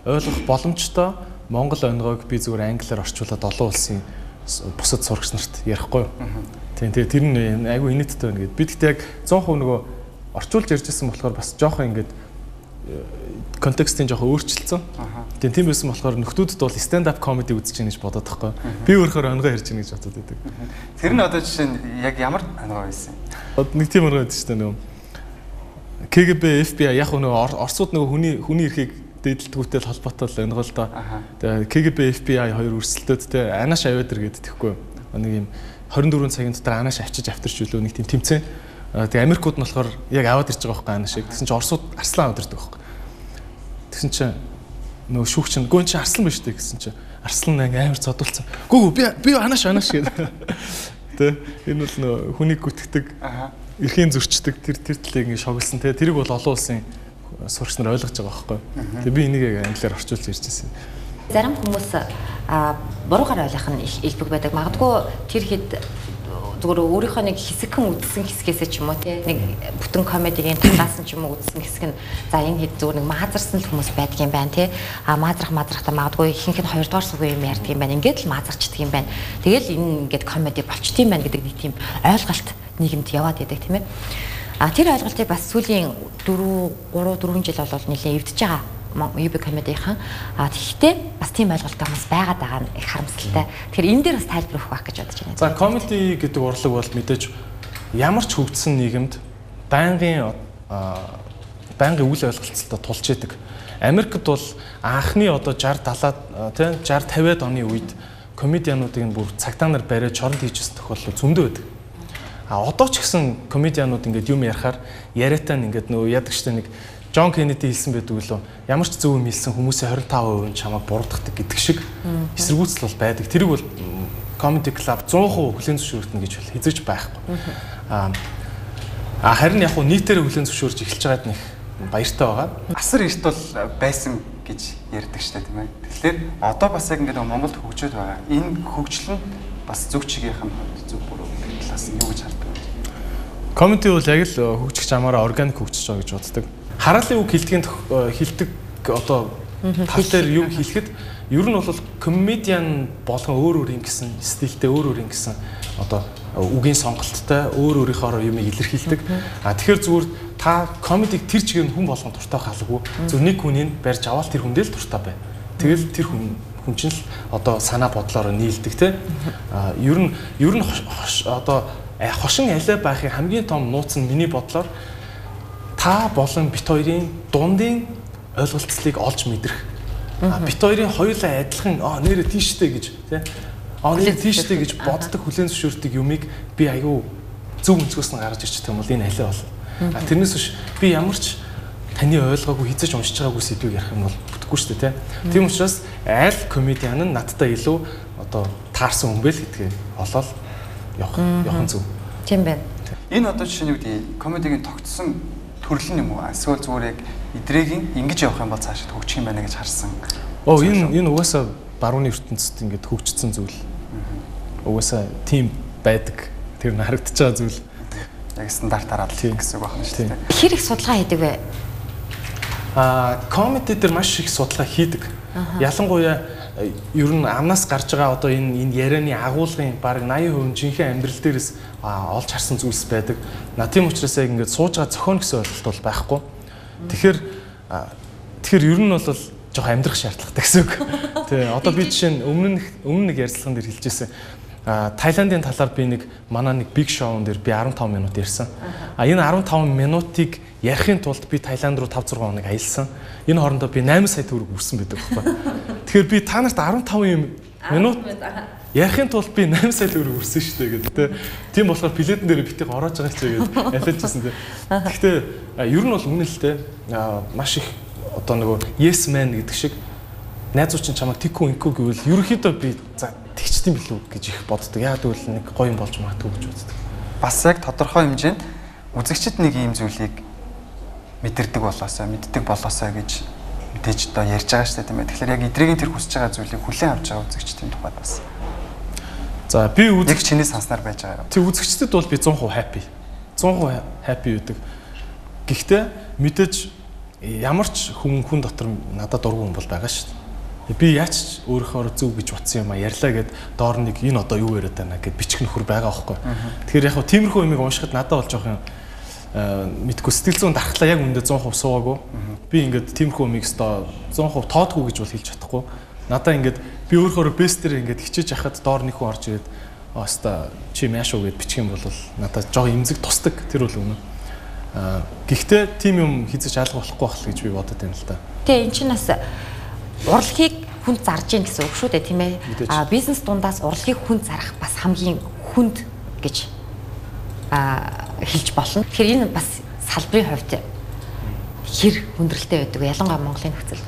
ойлгох боломжтой Монгол онгойг би зүгээр англиар орчуулад олон улсын бусад сурагч нарт ярихгүй юу. Тэгээ тэр нь айгүй инээдтэй байна гэдэг. Би тэгтээ яг 100% нөгөө орчуулж ярьжсэн болохоор бас жоохон ингээд контекстын жоохон өөрчлөлтсөн. Тэгээ тийм байсан болохоор нөхдүүдэд бол stand up comedy үзэж байгаа гэж бодоод байхгүй. Би өөрөөр онгой ярьж байгаа гэж бодоод байдаг. Тэр нь одоо жишээ нь яг ямар онгой байсан юм? Нэг тийм онгой байдаг шүү дээ нөгөө КГБ, FBI яг нөгөө Оросууд нөгөө хүний эрхийг дээдэлтгүүтэй холбоотой онгой л доо. Тэгээ КГБ, FBI хоёр өрсөлдөд те анааш аваад ир гэдэг тэгэхгүй. Нэг юм 24 цагийн дотор анааш авчиж авторч үлөө нэг тийм тэмцээн. Тэгээ Америкууд нь болохоор яг аваад ирж байгаа байхгүй анааш шиг. Тэгсэн чинь Оросууд арслан аваад ирдэг байхгүй. Тэгсэн чинь нөгөө шүүгч нь гүн чи арслан биш үү гэсэн чинь арслан амар цодулсан. Гүү би анааш гэдэг. Тэ энэ бол нөгөө хүнийг гүтгэдэг, эрхийн зөрчдөг тэр талыг ингэ шоглосон. Тэгээ тэрийг бол олон улсын сурагч нар ойлгож байгаа байхгүй. Тэгээ би энийг яг англиар орчуулж ярьж байсан. Зарим хүмүүс буруугаар ойлгох нь их илбэг байдаг. Магадгүй тэр хэд зүгээр өөрийнхөө нэг хэсэгхэн үдсэн хэсгээс ч юм уу тий нэг бүтэн комедигийн талаасан ч юм уу үдсэн хэсэг нь за энэ хэд зүгээр нэг маазарсан л хүмүүс байдаг юм байна тий маазрахтаа магадгүй ихэнх нь 2 дугаар сүгийн юм ярьдаг юм байна ингээд л маазарчдаг юм байна тэгэл энэ ингээд комеди болчт юм байна гэдэг нэг тийм ойлголт нийгэмд яваад байдаг тийм ээ тэр ойлголтыг бас сүүлийн 3 жил бол нэлээд эвдэж байгаа UB комедихан тэгэхдээ бас тийм ойлголттой хүмүүс байгаад байгаа нь их харамсалтай. Тэгэхээр энэ дээр бас тайлбар өгөх байх гэж бодож байна. За комеди гэдэг урлаг бол мэдээж ямар ч хөгжсөн нийгэмд байнгын үйл ойлголцолтой тулж идэг. Америкт бол анхны одоо 60 70 тийм 60 50-аад оны үед комедиануудыг бүр цагтаа нар бариад чоронд хийжсэн тохиолдол зөндөө байдаг. Одоо ч гэсэн комедианууд ингээд юм ярихаар яриатай нь ингээд нөгөө ядаг штэ нэг Джон Кеннеди хэлсэн байдаг лөө ямар ч зөв юм хэлсэн хүмүүсийн 25% чамайг буруудахдаг гэдэг шиг эсэргүүцэл бол байдаг. Тэрийг бол comedy club 100% хүлээн зөвшөөрөлтнө гэж бол хэзээч байхгүй. Харин яг хуу нийтээр хүлээн зөвшөөрж эхэлж байгаад нэг баяртай байгаа. Асар эрт бол байсан гэж ярьдаг штэ тийм ээ. Тэгэхээр одоо бас яг ингээд Монголд хөгжөөд байгаа. Энэ хөгжил нь бас зөв чигийнх нь зөв буруу гэдэг талаас нь юу гэж хардаг вэ? Comedy бол яг л хөгжих замаараа органик хөгжиж байгаа гэж боддог. Хараалын үг хилдэг одоо тал дээр юм хэлэхэд ер нь бол комедиан болгон өөр өөр юм гэсэн стилтэй өөр өөр юм гэсэн одоо үгийн сонголттой өөр өөрийнхөө юм илэрхийлдэг. Тэгэхээр зүгээр та комедиг тэр чигээр хүн болгон дуртай халаагүй зөв нэг хүнийг барьж аваад тэр хүндээ л дуртай бай. Тэгэл тэр хүн чинь л одоо санаа бодлороо нийлдэг те. Ер нь одоо хошин алай байхын хамгийн том нууц нь миний бодлоор та болон бит хоёрын дундын ойлголцлыг олж мэдрэх. Бит хоёрын хоёулаа адилхан нэрэ тийштэй гэж тий. Нэрэ тийштэй гэж боддог хүлээн зөвшөөрдөг юмыг би аюу зөв өнцгөөс нь гаргаж ирчих юм бол энэ алей бол. Тэрнээс биш би ямар ч таны ойлгоогүй хизэж уншиж байгаагүй сэдвийг ярих юм бол бүтэхгүй шүү дээ тий. Тийм учраас айл комедиан нь надтай илүү одоо таарсан хүн бэ л гэдгийг олоод явах зөв. Тийм байна. Энэ одоо жишээ нь юу гэдэг комедигийн тогтсон төрөл юм уу? Эсвэл зүгээр яг идрэгийн ингэж явах юм бол цаашид хөгжих юм байна гэж харсан. Энэ угаасаа барууны ертөнцид ингэж хөгжсөн зүйл. Угаасаа тийм байдаг. Тэр нь харагдаж байгаа зүйл. Яг стандартаараа л гэсэн үг байна шүү дээ. Хэр их судалгаа хийдэг вэ? Комеди дээр маш их судалгаа хийдэг. Ялангуяа ер нь амнаас гарч байгаа одоо энэ ярианы агуулгын бараг 80% жинхэнэ амьдрал дээрээс олж харсан зүйлс байдаг. Тийм учраас яг ингээд сууж байгаа зохион гэсэн ойлголт бол байхгүй. Тэгэхээр ер нь бол жоох амьдрах шаардлагатай гэсэн үг. Тий. Одоо би жишээ нь өмнө нэг ярилцлаган дээр хэлжсэн. Тайландын талаар би манай нэг big show-н дээр би 15 минут ярьсан. Энэ 15 минутыг ярихын тулд би Таиланд руу 5-6 хоног аялсан. Энэ хоорондоо би 8 сая төгрөг өрсөн байдаг байхгүй. Тэгэхээр би та нарт 15 минут ярихын тулд би 8 сая төгрөг өрсөн шүү дээ гэдэг тийм болохоор билетэн дээр битгий ороож байгаа ч гэдэг ялаажсэн дээ. Гэхдээ ер нь бол үнэн л дээ. Маш их одоо нөгөө yes man гэдэг шиг найзууд чинь чамайг тэггүй инкүү гэвэл ерөнхийдөө би за тэгчтэй билүү гэж их боддог. Яг тэгвэл нэг гоё юм болж магадгүй гэж боддог. Бас яг тодорхой хэмжээнд үзэгчид нэг ийм зүйлийг мэддэг болоосаа гэж мэдээж одоо ярьж байгаа шүү дээ тийм ээ. Тэгэхээр яг идрэгийн тэр хүсэж байгаа зүйлийг хүлээн авч байгаа үзэгчдийн тухайд бас. За би яг чиний санснаар байж байгаа. Тэг үзэгчдэд бол би 100% happy. 100% happy байдаг. Гэхдээ мэдээж ямар ч хүн дотор надад дургүй хүн бол байгаа шүү дээ. Би яач өөрөөхөө зөв гэж бодсон юм а ярьлаа гэд доор нэг энэ одоо юу яриад байна гэд бичих нөхөр байгаа байхгүй. Тэгэхээр яг хөө тиймэрхүү юмыг уншихад надад бол жоох юм мэдгүй сэтгэл зүйн дархлаа яг үндэ 100% суугаагүй. Би ингээд тиймэрхүү юмыг өстой 100% тоодгүй гэж бол хэлж чадахгүй. Надаа ингээд би өөрөөхөө бестээр ингээд хичээж яхад доор нэг хүн орж ирээд өстой чи мяашуу гэд бичих юм бол надад жоох имзэг тусдаг тэр бол үнэ. Гэхдээ тийм юм хийж алга болохгүй байх гэж би бодод байна л да. Тэгээ эн чинь бас урлагийг хүнд зарж ийн гэсэн үг шүү дээ тийм ээ. Бизнес дундаас урлагийг хүнд зарах бас хамгийн хүнд гэж хэлж болно. Тэгэхээр энэ бас салбарын хувьд хэр хүндрэлтэй байдаг вэ? Ялангуяа Монголын нөхцөлд.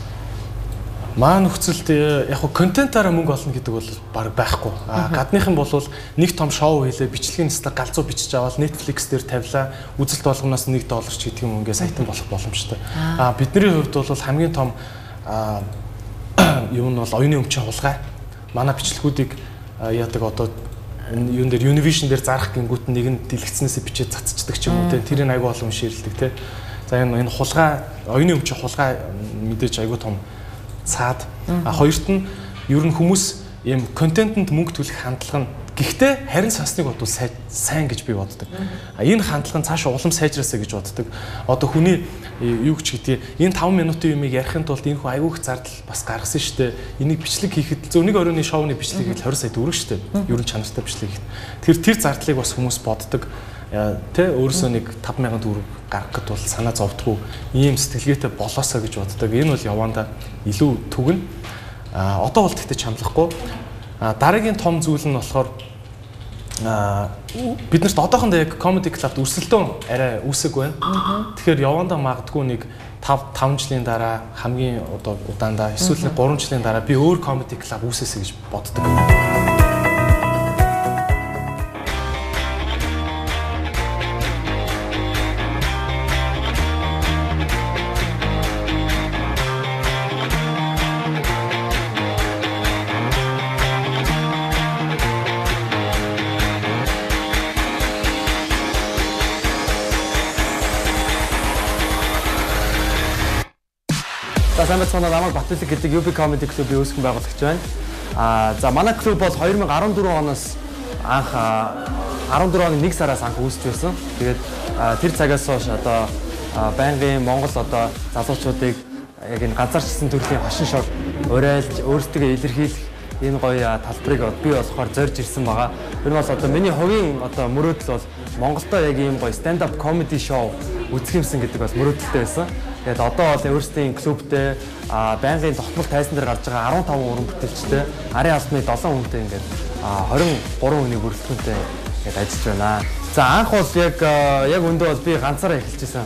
Маа нөхцөлд яг хөө контентаараа мөнгө олно гэдэг бол баг байхгүй. Гадных нь бол нэг том шоу хийлээ, бичлэгийн нэслэг галзуу бичиж аваад Netflix дээр тавилаа. Үзэлт болгоноос $1 ч гэдэг юм ингээ сайтан болох боломжтой. Бидний хувьд бол хамгийн том юм нь бол оюуны өмчийн хулгай. Манай бичлэгүүдийг яадаг одоо юун дээр Univision дээр зарах гингүүт нэг нь дэлгэцнээсээ бичээд цацчдаг ч юм уу те. Тэрийг аягүй олон унширэлдэг те. За энэ хулгай, оюуны өмчийн хулгай мэдээж аягүй том цаад. Хоёрт нь ер нь хүмүүс ийм контентэнд мөнгө төлөх хандлага нь гэхдээ харин сонсныг бодвол сайн гэж би боддог. Энэ хандлага нь цаашаа улам сайжраасаа гэж боддог. Одоо хүний юу ч гэдгийг энэ 5 минутын юмыг ярихын тулд энэ хүн аягүй их зардал бас гаргасан шүү дээ. Энийг бичлэг хийхэд зөв нэг оройн шоуны бичлэг хийхэд 20 сая төгрөг шүү дээ. Ер нь чанартай бичлэг хийхэд. Тэр зардлыг бас хүмүүс боддог. Тэ өөрөөсөө нэг 5,000 төгрөг гаргах гэд бол санаа зовдгоо ийм сэтгэлгээтэй болоосоо гэж боддог. Энэ бол явандаа илүү түгэн. Одоо бол тэгтээ чамлахгүй. Дараагийн том зүйл нь болохоор бид нарт одоохондоо яг comedy club-д өрсөлдөөн арай үүсэг байна. Тэгэхээр явандаа магадгүй нэг 5 жилийн дараа хамгийн одоо удаандаа эсвэл 3 жилийн дараа би өөр comedy club үүсэсэ гэж боддог. Сайн байна уу? Намайг Батүлэг гэдэг UB Comedy Club-ийн үүсгэн байгуулагч байна. За манай клуб бол 2014 оноос анх 14 оны 1 сараас анх үүсэж байсан. Тэгээд тэр цагаас хойш одоо байнгын Монгол одоо залуучуудыг яг энэ ганцаарчсан төрлийн хошин шог урайлж өөрсдөө илэрхийлэх энэ гоё талбарыг би болохоор зорж ирсэн байгаа. Тэр нь бол одоо миний хувийн одоо мөрөөдөл бол Монголдо яг ийм гоё stand-up comedy show үзэх юмсан гэдэг бас мөрөөдөлтэй байсан. Тэгээд одоо бол өөрсдийн клубтэй байнгын тогтмол тайзан дээр гарч байгаа 15 уран бүтээлчтэй арын албаны 7 хүнтэй ингээд 23 хүний бүрэлдэхүүнтэй ингээд ажиллаж байна. За анх бол яг өндөө бол би ганцаараа эхэлжсэн.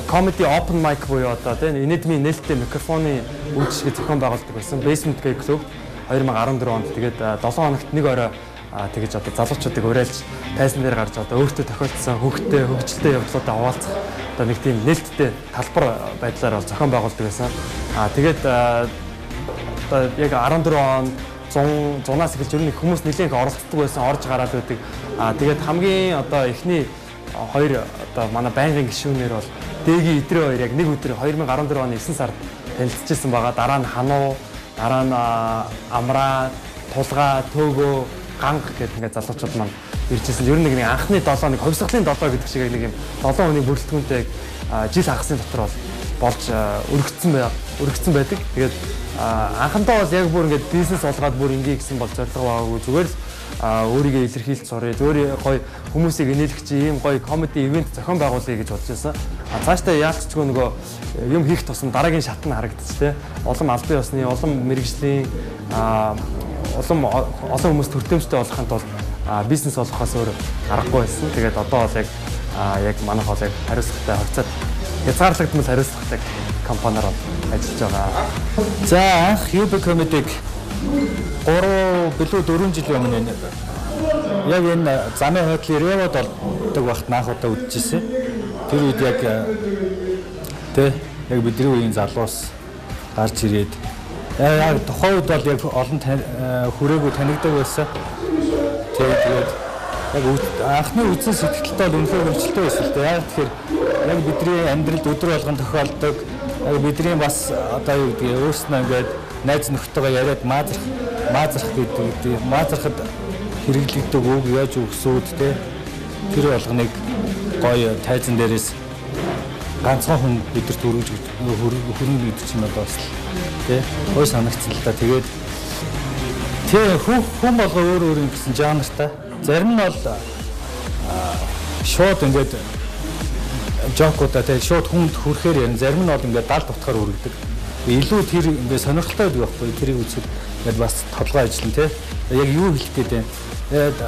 Comedy open mic буюу одоо тийм инэдмийн нээлттэй микрофоны үйлчлэгээ зохион байгуулдаг байсан. Basement гэх клуб 2014 онд тэгээд 7 хоногт нэг орой тэгэж одоо залуучуудыг урайлж тайзан дээр гарч одоо өөртөө тохиолдсон хөгжилтэй явдлуудаа хуваалцах одоо нэг тийм нээлттэй талбар байдлаар бол зохион байгуулдаг байсан. Тэгээд одоо яг 14 он 100-аас эхэлж ер нь хүмүүс нэлээд оролцдог байсан, орж гараад байдаг. Тэгээд хамгийн одоо эхний хоёр одоо манай байнгын гишүүнээр бол Дэгийн Идрээ хоёр яг нэг өдөр 2014 оны 9 сард танилцчихсан байгаа. Дараа нь Хануу, дараа нь Амраа, Тулгаа, Төөгөө ганг гэдэг ингээд залуучууд маань иржсэн. Ер нь нэг анхны 7 нэг хувьсгалын 7 гэдэг шиг нэг юм 7 хүний бүрэлдэхүүнтэй жил хагасын дотор болж өргөцсөн байдаг. Тэгээд анхандаа бол яг бүр ингээд бизнес олгоод бүр ингээ гэсэн бол зорилго байгаагүй. Зүгээр л өөрийгөө илэрхийлж сурыг, өөрөө гоё хүмүүсийг инээлгч ийм гоё comedy event зохион байгуулъя гэж бодож байсан. Цаашдаа яалтчгүй нөгөө юм хийх тусам дараагийн шат нь харагдчих тэ. Улам албан ёсны, улам мэрэгжлийн олон хүмүүс төртөмжтэй болохын тулд бизнес олохоос өөр аргагүй байсан. Тэгээд одоо бол яг манайх бол яг хариуцлагатай хувьцаат хязгаарлагдмал хариуцлагатай компаниар ажиллаж байгаа. За анх UB Comedy-г 3 билүү 4 жилийн өмнө яг энэ замын хойдлын Ревод болдог багт наах удаа үдчихсэн. Тэр үед яг бидний үеийн залуус гарч ирээд яг тухайн үед бол яг олон хүрээгүй танигдаг байсан. Тэгээд яг анхны үзэн сэтгэлтэй бол үнэхээр хөвчлөлтэй байсан л дээ. Яг тэгэхээр яг бидний амьдралд өдөр болгон тохиолдог бидний бас одоо юу гэдгийг өөрснөө ингээд найз нөхдөйгөө яриад маазрах гэдэг маазрахад хэрэглэгдэг үг яаж өгсүүд те тэр болгоныг гоё тайзан дээрээс ганцхан хүн бидэрт хөрөнгө гэдэг чинь одоо бас тий гой санагдсан л да. Тэгээд тэр хүн болго өөр гэсэн жанртай. Зарим нь бол шууд ингээд жокуудаа тий шууд хүнд хүрэхээр ярин, зарим нь бол ингээд далд утгаар үргэлдэг. Илүү тэр ингээд сонирхолтой байдаг байхгүй тэрийг үзэхэд ингээд бас толгой ажиллана тий. Яг юу хэлэх гээд байна. Тэгээд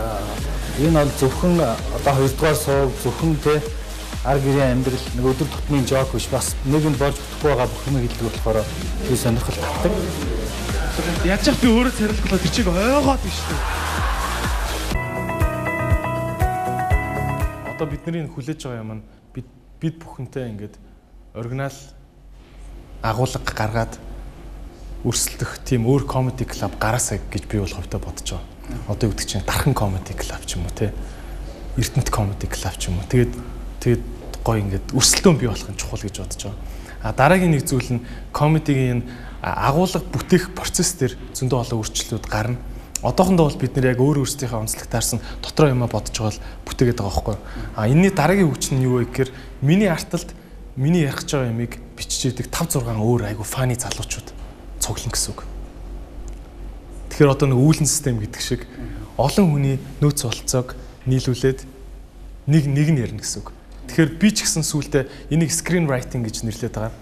энэ бол зөвхөн одоо 2 дугаар сууг зөвхөн тий ар гэрийн амьдрал нэг өдөр тутмын жок биш бас нэгэнд болж өгөхгүй байгаа бүх юм хэлдэг болохоор би сонирхол татдаг. Яаж ч би өөрөө царилглаа тэр чиг ойгоод биш үү. Одоо бидний хүлээж байгаа юм нь бид бүхэнтэй ингээд оригинал агуулга гаргаад өрсөлдөх тийм өөр комеди клуб гараасаа гэж би бол хөвтө бодож байгаа. Одоо юу гэдэг чинь дархан комеди клуб ч юм уу те Эрдэнэт комеди клуб ч юм уу. Тэгээд гоё ингээд өрсөлдөөн бий болох нь чухал гэж бодож байгаа. А дараагийн нэг зүйл нь комедигийн агуулга бүтээх процесс дээр зөндөө олон өөрчлөлтүүд гарна. Одоохондоо бол бид нэр яг өөр өөрсдийнхээ онцлогтаарсан дотроо юмаа бодож байгаа л бүтээгээд байгаа байхгүй. А энэний дараагийн хүч нь юу вэ гэхээр миний арталд миний ярих гэж байгаа юмыг бичиж идэг 5 6 өөр айгу фаны залуучууд цуглан гэсэн үг. Тэгэхээр одоо нэг үүлэн систем гэдэг шиг олон хүний нөөц болцоог нийлүүлээд нэг нь ярина гэсэн үг. Тэгэхээр би ч гэсэн сүүлдээ энийг screen writing гэж нэрлэдэг байгаа.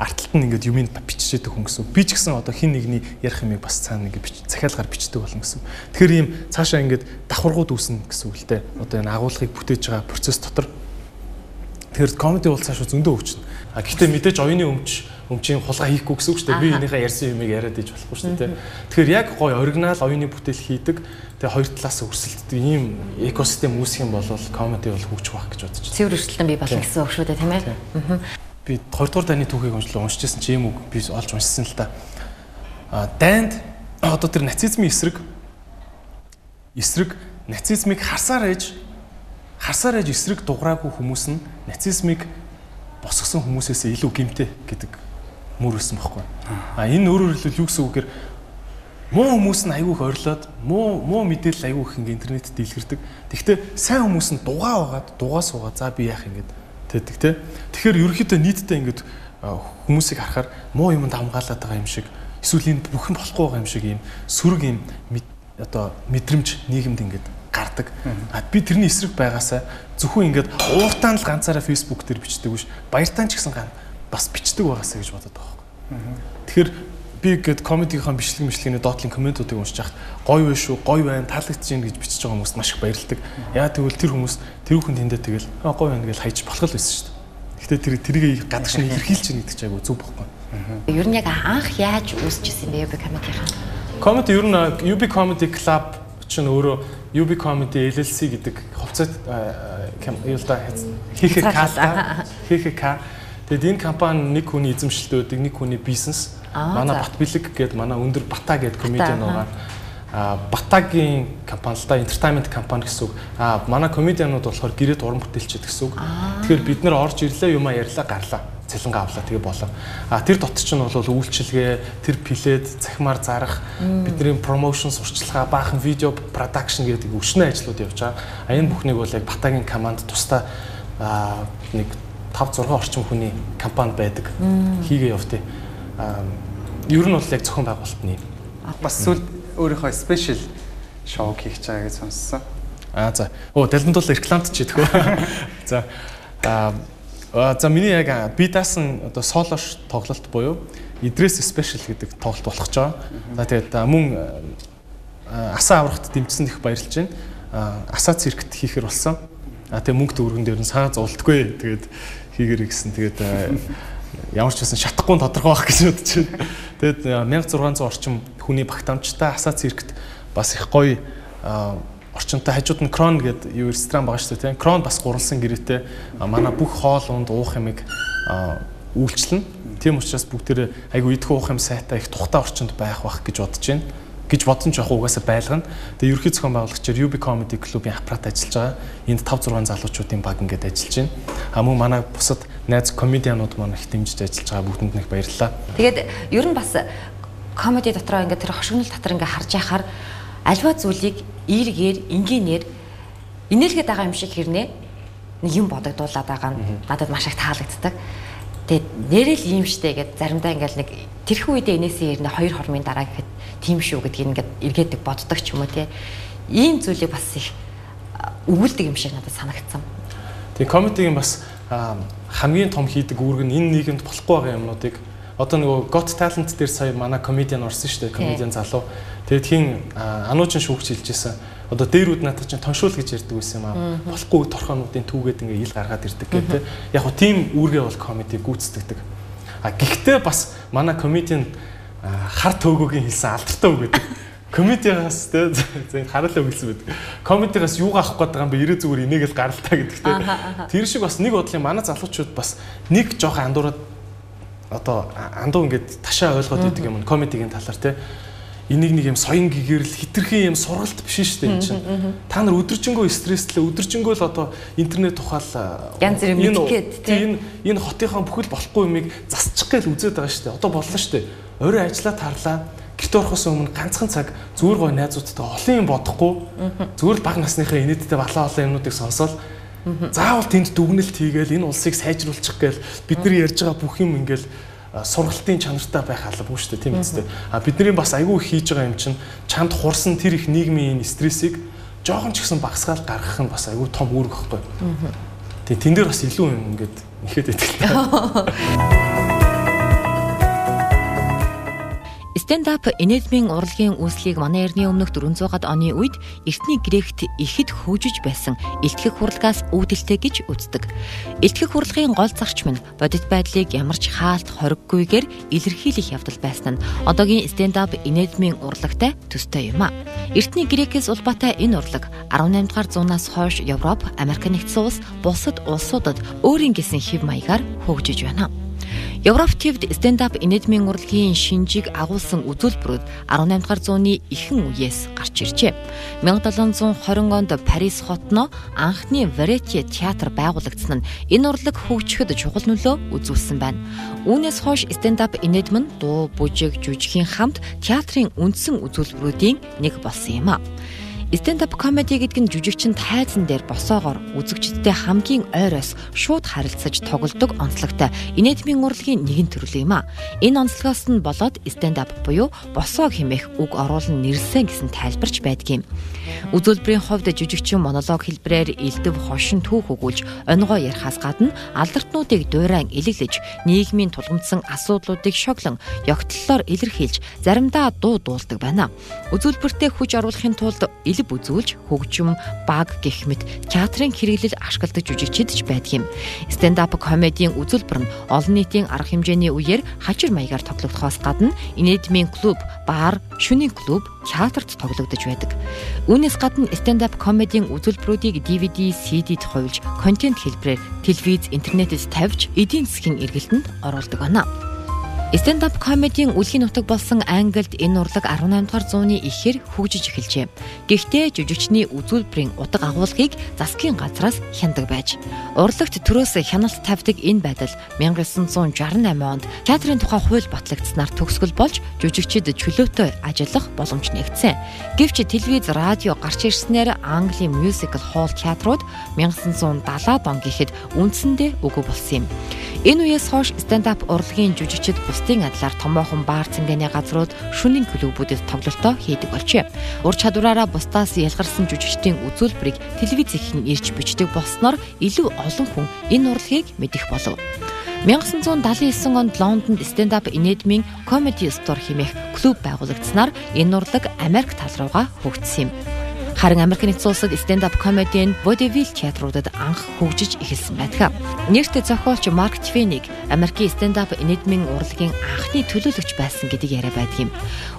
Арталт нь ингээд юмыг биччихэдэг хүн гэсэн үг. Би ч гэсэн одоо хин нэгний ярих юмыг бас цаана ингээд захиалгаар бичдэг болно гэсэн үг. Тэгэхээр ийм цаашаа ингээд давхаргууд үүснэ гэсэн үг л дээ. Одоо энэ агуулгыг бүтээж байгаа процесс дотор. Тэгэхээр комеди бол цаашаа зөндөө өвчнө. А гэхдээ мэдээж оюуны өмчийн хулгай хийхгүй гэсэн үг шүү дээ. Би энийхээ ярьсан юмыг яриад иж болохгүй шүү дээ. Тэгэхээр яг гоё оригинал оюуны бүтээл хийдэг. Тэгээ хоёр талаас өрсөлддөг ийм экосистем үүсэх юм бол комеди бол хөгжих байх гэж бодож байна. Цэвэр өрсөлдөөн бий болно гэсэн үг шүү дээ, тийм ээ. Би 2 дугаар дайны түүхийг уншижсэн чи ийм үг би олж уншсан л да. Дайнд одоо тэр нацизмын эсрэг нацизмыг харсаар ээж эсрэг дуграагүй хүмүүс нь нацизмыг босгосон хүмүүсээс илүү гэмтэй гэдэг мөр өссөн байхгүй. Энэ өөрөөр хэлбэл юу гэсэн үг гэхээр муу хүмүүс нь айгүйх орилоод муу мэдээлэл айгүйх ингэ интернетд дэлгэрдэг. Тэгвэл сайн хүмүүс нь дугаа суугаад за би яах ингэж тэгдэг те. Тэгэхээр ерөнхийдөө нийтдээ ингэж хүмүүсийг харахаар муу юмд хамгаалаад байгаа юм шиг эсвэл энэ бүхэн болохгүй байгаа юм шиг ийм сүрэг ийм одоо мэдрэмж нийгэмд ингэж гардаг. Би тэрний эсрэг байгаасаа зөвхөн ингэж ууртаан л ганцаараа Facebook дээр бичдэг биш. Баяртаан ч гэсэн бас бичдэг байгаасаа гэж бодоод байгаа юм. Тэгэхээр би гээд комедигийнхаа бичлэгийн доотлын комментуудыг уншиж хахад гоё вэ шүү, гоё байна, таалагдж байна гэж бичиж байгаа хүмүүст маш их баярлдаг. Яа тэгвэл тэр хүмүүс тэрүүхэн тэндээ тэгэл гоё байна гэж хайж болох л байсан шүү дээ. Гэхдээ тэрийг гадагш нь илэрхийлж байгаа гэдэг чинь айгүй зүг байхгүй. Ер нь яг анх яаж үүсчихсэн бэ UB комедийнхаа? Комеди ер нь UB Comedy Club чинь өөрөө UB Comedy LLC гэдэг хувьцат HK. Тэгээд энэ компани нэг хүний эзэмшилтэд нэг хүний бизнес. Манай Батбилэг гэдэг манай өндөр Бата гэдэг комедиан байгаа. Батагийн компани л да entertainment компани гэсэн үг. Манай комедианууд болохоор гэрээт уран бүтээлчид гэсэн үг. Тэгэхээр бид нэр орж ирлээ юмаа ярьлаа гарлаа. Цалингаа авлаа тэгээ болоо. Тэр дотор ч нь бол үйлчилгээ, тэр плед, цахимаар зарах, бидний промошн сурчлагаа, баахан видео продакшн гэдэг өвчнөө ажлууд явж байгаа. Энэ бүхнийг бол яг Батагийн команд тусдаа нэг 5 6 орчим хүний компани байдаг. Хийгээ явтыг. Ер нь бол яг зохион байгуулалтны бас сүлд өөрийнхөө спешиал шоу хийх гэж байгаа гэж сонссон. За. Талбанд бол рекламт ч идэх үү. За. За миний яг би даасан одоо соло тоглолт буюу Идрээс спешиал гэдэг тоглолт болох ч байгаа. За тэгээд мөн асаа аврахт дэмжсэн их баярлж байна. Асаа циркт хийхэр болсон. Тэгээ мөнгө төгрөгөн дээр нь санаа зовлтгүй. Тэгээд хийгэрэй гэсэн. Тэгээд ямар ч байсан шатахгүй тодорхой байх гэж бодож байна. Тэгээд 1600 орчим хүний багтаамжтай асаа циркт бас их гоё орчинтой хажууд нь Крон гэдэг юу ресторан байгаа шүү дээ тийм. Крон бас гурвалсан гэрээтэй манай бүх хоол унд уух юмыг үйлчлэнэ. Тийм учраас бүгдээрээ айгу идэх уух юм сайтай их тухтай орчинд байх гэж бодож байна. гэж бодсон ч яг угаасаа байлгана. Тэгээ ерөнхий зохион байгуулагчаар UB Comedy Club-ийн аппарат ажиллаж байгаа. Энд 5-6 залуучуудын баг ингээд ажиллаж байна. Мөн манай бусад найз комедианууд маань их дэмжиж ажиллаж байгаа, бүгдэнд нэг баярлалаа. Тэгээд ер нь бас комеди дотроо ингээд тэр хошигнол дотор ингээд харж яхаар альва зүйлийг ийргээр, энгийнээр инээлгээд байгаа юм шиг хэрнээ нэг юм бодогдуулаад байгаа нь надад маш их таалагддаг. Тэгээд нэрэл ийм штэ гэд заримдаа ингээд нэг тэрхэн үедээ энэсээ ирнэ 2 хормын дараа гэхэд тийм шүү гэдгийг ингээд эргээдэг боддог ч юм уу те. Ийм зүйлийг бас их өвүүлдэг юм шиг надад санагдсан. Тэгээ комедигийн бас хамгийн том хийдэг үүрэг нь энэ нийгэмд болохгүй байгаа юмнуудыг одоо нөгөө Got Talent дээр сая манай комедиан орсон шүү дээ, комедиан залуу. Тэгээд хин ануучин шүүгч хэлжсэн. Одоо дээрүүд надад чинь тоншуул гэж ярьдаг байсан юм аа. Болохгүй торхоонуудын түүгээд ингээ ил гаргаад ирдэг гэдэг. Яг хөө тийм үүргээ бол комеди гүйцэтгэдэг. Гэхдээ бас манай комедиан хар төөгөөгийн хэлсэн алдартай үг гэдэг. Комедиагаас тэ хараалаа үгэлсэн байдаг. Комедиагаас юу авах гээд байгаа юм бэ? Ирээ зүгээр инээгээл гаралтаа гэдэгтэй. Тэр шиг бас нэг бодлын манай залуучууд бас нэг жоох андуураад одоо андуу ингээд ташаа ойлгоод идэг юм комедигийн талаар тэ. Энийг нэг юм соён гэгэрл хитрхэн юм сургалт биш шүү дээ энэ чинь. Та нар өдөржингөө стресстлээ, өдөржингөө л одоо интернет тухайл янз бүр мэдгээд тийм энэ хотынхаа бүхэл болохгүй юмыг засчих гээл үзээд байгаа шүү дээ. Одоо болно шүү дээ. Орой ажиллаа тарлаа. Гэрт орохоос өмнө ганцхан цаг зүгээр гой найзуудтай олон юм бодохгүй зүгээр л бага насныхаа инээдтэй балаа олон юмнуудыг сонсоол заавал тэнд дүгнэлт хийгээл энэ улсыг сайжруулчих гээл бидний ярьж байгаа бүх юм ингээл сургалтын чанартай байх албагүй шүү дээ тийм үстэй. Бидний бас айгүй их хийж байгаа юм чинь чамд хурсан тэр их нийгмийн энэ стрессийг жоохон ч гэсэн багасгаал гаргах нь бас айгүй том үүрэг байхгүй. Тэгээ тэн дээр бас илүү юм ингээд ихэд байдаг. Stand-up энедмийн урлагийн үүслийг манай эртний өмнөх 400-аад оны үед эртний Грект ихэд хөгжиж байсан элтгэх урлагаас үүдэлтэй гэж үздэг. Элтгэх урлагийн гол зарчим нь бодит байдлыг ямар ч хаалт хориггүйгээр илэрхийлэх явдал байсан нь одоогийн stand-up энедмийн урлагтай төстэй юм а. Эртний Грекээс улбаатай энэ урлаг 18 дугаар зуунаас хойш Европ, Америк нэгдсэн улс, бусад улсуудад өөрийн гэсэн хэв маягаар хөгжиж байна. Европ төвд stand-up энедмийн урлагийн шинжийг агуулсан үзүүлбэрүүд 18 дугаар зууны ихэнх үеэс гарч иржээ. 1720 онд Парис хотно анхны Варетье театр байгуулагдсан нь энэ урлаг хөгжихэд чухал нөлөө үзүүлсэн байна. Үүнээс хойш stand-up энедм нь дуу, бүжиг, жүжигийн хамт театрын үндсэн үзүүлбэрүүдийн нэг болсон юм а. Stand-up comedy гэдэг нь жүжигчин тайзан дээр босоогоор үзэгчдтэй хамгийн ойроос шууд харилцаж тоглодог онцлогтой энедмийн урлагийн нэгэн төрөл юм а. Энэ онцлогоос нь болоод stand-up буюу босоо хэмээх үг оруулан нэрлсэн гэсэн тайлбарч байдгийн. Үзүүлбэрийн хувьд жүжигчин монолог хэлбэрээр элдэв хошин түүх өгүүлж онгоо ярихаас гадна алдартнуудыг дуурайн илэглэж нийгмийн тулгамдсан асуудлуудыг шоглон ёгтлолоор илэрхийлж заримдаа дуу дуулдаг байна. Үзүүлбэртээ хүч оруулахын тулд үзүүлж, хөгжим, баг гэх мэт театрын хэрэглэл ашигладаг жүжигчид ч байдаг юм. Stand-up comedy-ийн үзүүлбэр нь олон нийтийн арга хэмжээний үеэр хажир маягаар тоглогдохоос гадна энедмийн клуб, бар, шөнийн клуб, театрт тоглогдож байдаг. Үүнээс гадна stand-up comedy-ийн үзүүлбэрүүдийг DVD, CD-д хувилж, контент хэлбэрээр телевиз, интернетэд тавьж, эдийн засгийн эргэлтэнд оруулдаг байна. Stand-up comedy-ийн үлгийн нутаг болсон Англид энэ урлаг 18 дугаар зууны ихэр хөгжиж эхэлжээ. Гэхдээ жүжигчний үзүүлбэрийн удаг агуулгыг засгийн газраас хяндаг байж. Урлагт төрөөс хяналт тавьдаг энэ байдал 1968 онд театрын тухай хууль батлагдсанаар төгсгөл болж жүжигчид чөлөөтэй ажиллах боломж нэгдсэн. Гэвч телевиз, радио гарч ирснээр Английн Musical Hall театрууд 1970-аад он гэхэд үндсэндээ үгүй болсон юм. Энэ үеэс хойш stand-up урлагийн жүжигчид бусдын адилаар томоохон баар цэнгэний газрууд, шөнийн клубүүдэд тоглолтоо хийдэг болжээ. Ур чадвараараа бусдаас ялгарсан жүжигчдийн үзүүлбэрийг телевизийн ирж бичдэг болсноор илүү олон хүн энэ урлагийг мэдэх болов. 1979 онд Лондонд stand-up энедмийн Comedy Store хэмээх клуб байгуулагдсанаар энэ урлаг Америк тал руугаа хөгжсөн юм. Харин Америк нэгдсэн улсад stand-up comedy нь водевил театруудад анх хөгжиж эхэлсэн байдаг. Нэрт зохиолч Марк Твенийг Америкийн stand-up энедмийн урлагийн анхны төлөөлөгч байсан гэдэг яриа байдаг юм.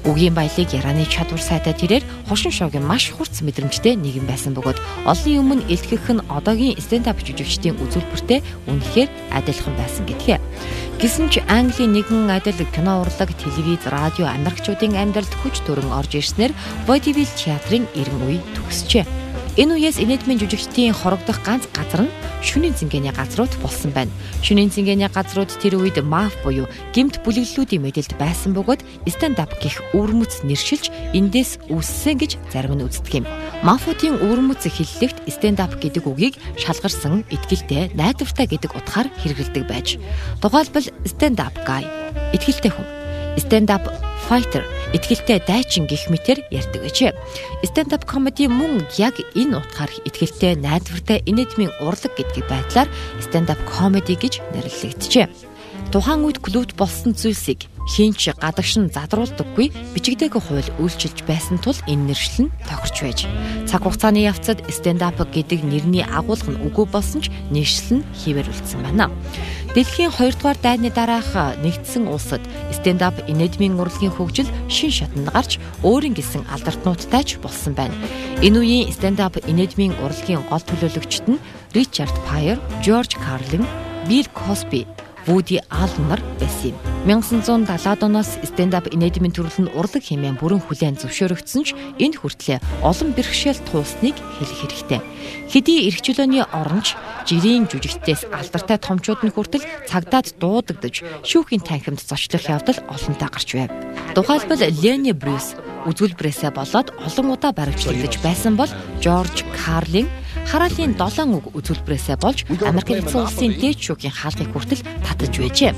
Үгийн баялаг ярианы чадвар сайтай тэрээр хошин шоугийн маш хурц мэдрэмжтэй нэгэн байсан бөгөөд олонний өмнө илтгэх нь одоогийн stand-up жүжигчдийн үзүүлбэртэй үнэхээр адилхан байсан гэдгээ. Гэсэн ч Английн нэгэн адил кино урлаг, телевиз, радио Америкчуудын амьдралд хүч төрөн орж ирснээр водевил театрын 90 үе төгсчээ. Энэ үеэс энедмийн жүжигчдийн хорогдох ганц газар нь шөнийн цэнгэний газрууд болсон байна. Шөнийн цэнгэний газрууд тэр үед маф буюу гэмт бүлэглэлүүдийн мэдээлэлд байсан бөгөөд stand-up гэх өвөрмөц нэршилж эндээс үүссэн гэж зарим нь үздэг юм. Мафуудын өвөрмөц хэллэгт stand-up гэдэг үгийг шалгарсан итгэлтэй, найдвартай гэдэг утгаар хэрэглэдэг байж. Тухайлбал stand-up guy итгэлтэй хүн, stand-up fighter итгэлтэй дайчин гэх мэтээр ярьдаг гэж. Stand-up comedy мөн яг энэ утгаар итгэлтэй, найдвартай энедмийн урлаг гэдгийг байдлаар stand-up comedy гэж нэрлэгдэжээ. Тухайн үед клубт болсон зүйлсийг хинч гадагшин задруулдаггүй бичигдээгүй хууль үйлчилж байсан тул энэ нэршил нь тохирч байж. Цаг хугацааны явцад stand-up гэдэг нэрний агуулга нь үгүй болсон ч нэршил нь хിവэр үлдсэн байна. Дэлхийн 2 дугаар дайны дараах нэгдсэн улсад stand-up энедмийн урлагийн хөгжил шин шатанд гарч өөрийн гэсэн алдартнуудтай ч болсон байна. Энэ үеийн stand-up энедмийн урлагийн гол төлөөлөгчд нь Ричард Пайер, Жорж Карлин, Билл Косби, Вуди Аллен нар байсан юм. 1970-аад оноос stand-up энедмийн төрөл нь урлаг хэмээн бүрэн хүлээн зөвшөөрөгдсөн ч энэ хүртлээр олон бэрхшээл туусныг хэлэх хэрэгтэй. Хэдий эрх чөлөөний оронч жирийн жүжигчдээс алдартай томчууд нь хүртэл цагдаад дуудагдж шүүхийн танхимд зочлох явдал олонтаа гарч байв. Тухайлбал Ленни Брюс үзүүлбэрээсээ болоод олон удаа баримтлагдж байсан бол Жорж Карлин хараалын 7 үг үзүүлбэрээсээ болж Америк нэгдсэн улсын дээд шүүхийн хаалгыг хүртэл татаж байжээ.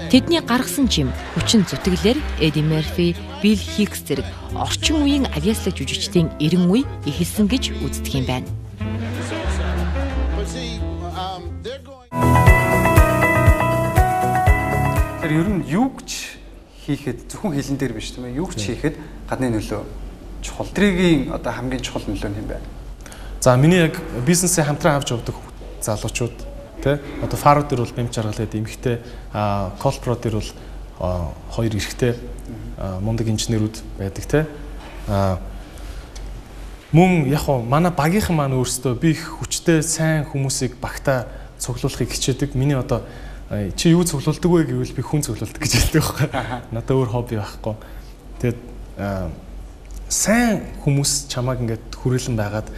Тэдний гаргасан жим хүчин зүтгэлээр Эдди Мерфи, Билл Хикс зэрэг орчин үеийн авьяаслаг жүжигчдийн 90 үе эхэлсэн гэж үздэг юм байна. Тэр ер нь юу гэж хийхэд зөвхөн хэлэн дээр биш тийм ээ. Юу ч хийхэд гадны нөлөө чухал. Тэрийн одоо хамгийн чухал нөлөө нь юм байна. За миний яг бизнесээ хамтран авч явдаг залуучууд тий одоо фарууд дээр бол бэмж жаргалаад эмхтэй колпро дээр бол хоёр эрэгтэй мундаг инженерүүд байдаг тий мөн яг хоо манай багийнхан маань өөрсдөө би их хүчтэй сайн хүмүүсийг багтаа цуглуулахыг хичээдэг. Миний одоо чи юу цуглуулдаг вэ гэвэл би хүн цуглуулдаг гэж хэлдэг байхгүй. Надад өөр хобби байхгүй. Тэгээд сайн хүмүүс чамааг ингээд хүрээлэн байгаад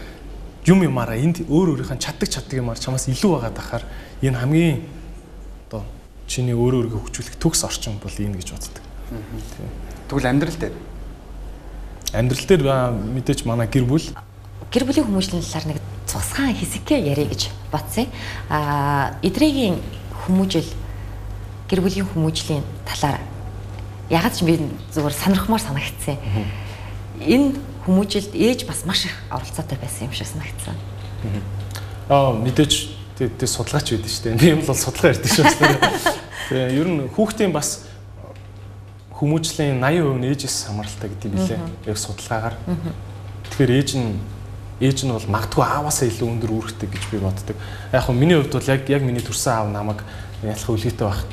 юм юмараа энд өөр өөрийнхөө чаддаг юмар чамаас илүү байгаад ахаар энэ хамгийн одоо чиний өөр өөрийгөө хөгжүүлэх төгс орчин бол энэ гэж боддог. Тэгвэл амьдрал дээр мэдээж манай гэр бүлийн хүмүүжлийн талаар нэг цусгаан хэсэггээ ярих гэж бодсон. Идрэгийн хүмүүжил гэр бүлийн хүмүүжлийн талаар ягаад ч би зүгээр сонирхмоор санагдсан. Энэ хүмүүжилд ээж бас маш их оролцоотой байсан юм шиг санагдсан. Мэдээж тэг судлаач байдаг шүү дээ. Би юм бол судалгаа ярьдаг шүү дээ. Тэгээ ер нь хүүхдийн бас хүмүүжлийн 80% нь ээжээс хамааралтай гэдэг юм билээ. Яг судалгаагаар. Тэгэхээр ээж нь бол магадгүй ааваасаа илүү өндөр үүрэгтэй гэж би боддог. Яг хөө миний хувьд бол яг миний төрсэн аав намайг ялах үлгээтэй байхад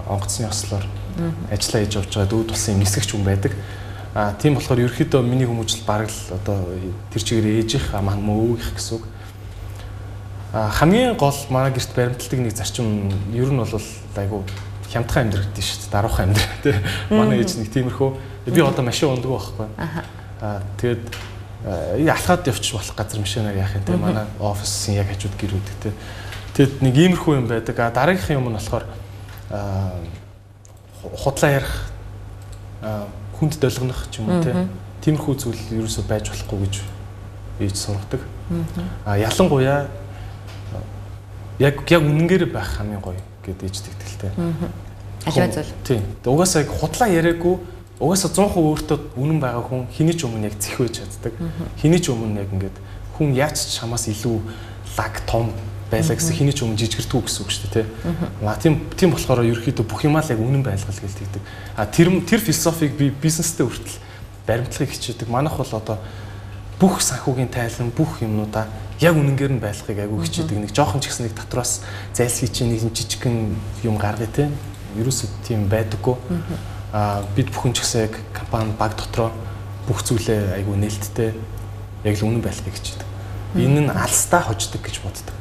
онгоцны ослоор ажиллаа хийж явж байгаа дүүд болсон юм нисгэгч хүн байдаг. Тийм болохоор ерөөхдөө миний хүмүүжил бараг л одоо тэр чигээр ээжих маань мөөгийнх гэсэн үг. Хамгийн гол манай гэрт баримтлагдаг нэг зарчим ер нь бол айгу хямдхан амьдрагддаг шүү дээ. Даруухан амьдрал тий. Манай ээж нэг тиймэрхүү. Би одоо машин ундаг байхгүй. Тэгээд алхаад явчих болох газар машинаар яах юм те манай офисын яг хажууд гэр үүдэг те. Тэгэд нэг иймэрхүү юм байдаг. Дараагийнх юм нь болохоор худлаа ярих хүнд долгонох ч юм уу те. Тиймэрхүү зүйл ерөөсөй байж болохгүй гэж ээж сургадаг. Ялангуяа яг үнэнгээр байх хамгийн гоё гэдэг ээж тэгтэлтэй. Аливаа зүйл. Тийм. Угаасаа яг худлаа яриаггүй угаасаа 100% өөртөө үнэн байгаа хүн хэний ч өмнө яг зэх байж чаддаг. Хэний ч өмнө яг ингээд хүн яаж ч чамаас илүү лаг том байлаа гэсэн хэний ч өмнө жижигэрдэггүй гэсэн үг шүү дээ тий. Тийм болохоор ерөөхдөө бүх юмаа л яг үнэн байлгал гэж тэгдэг. Тэр философиг би бизнестэй хүртэл баримтлахыг хичээдэг. Манайх бол одоо бүх санхүүгийн тайлан бүх юмнуудаа яг үнэнгээр нь байлгахыг айгүй хичээдэг. Нэг жоохон ч гэсэн нэг татвараас зайлсхий чинь нэг жижигхэн юм гаргая те. Ерөөсөө тийм байдаггүй. Бид бүхэн ч гэсэн яг компани баг дотроо бүх зүйлээ айгүй нээлттэй яг л үнэн байлгахыг хичээдэг. Энэ нь алстаа хождог гэж боддог.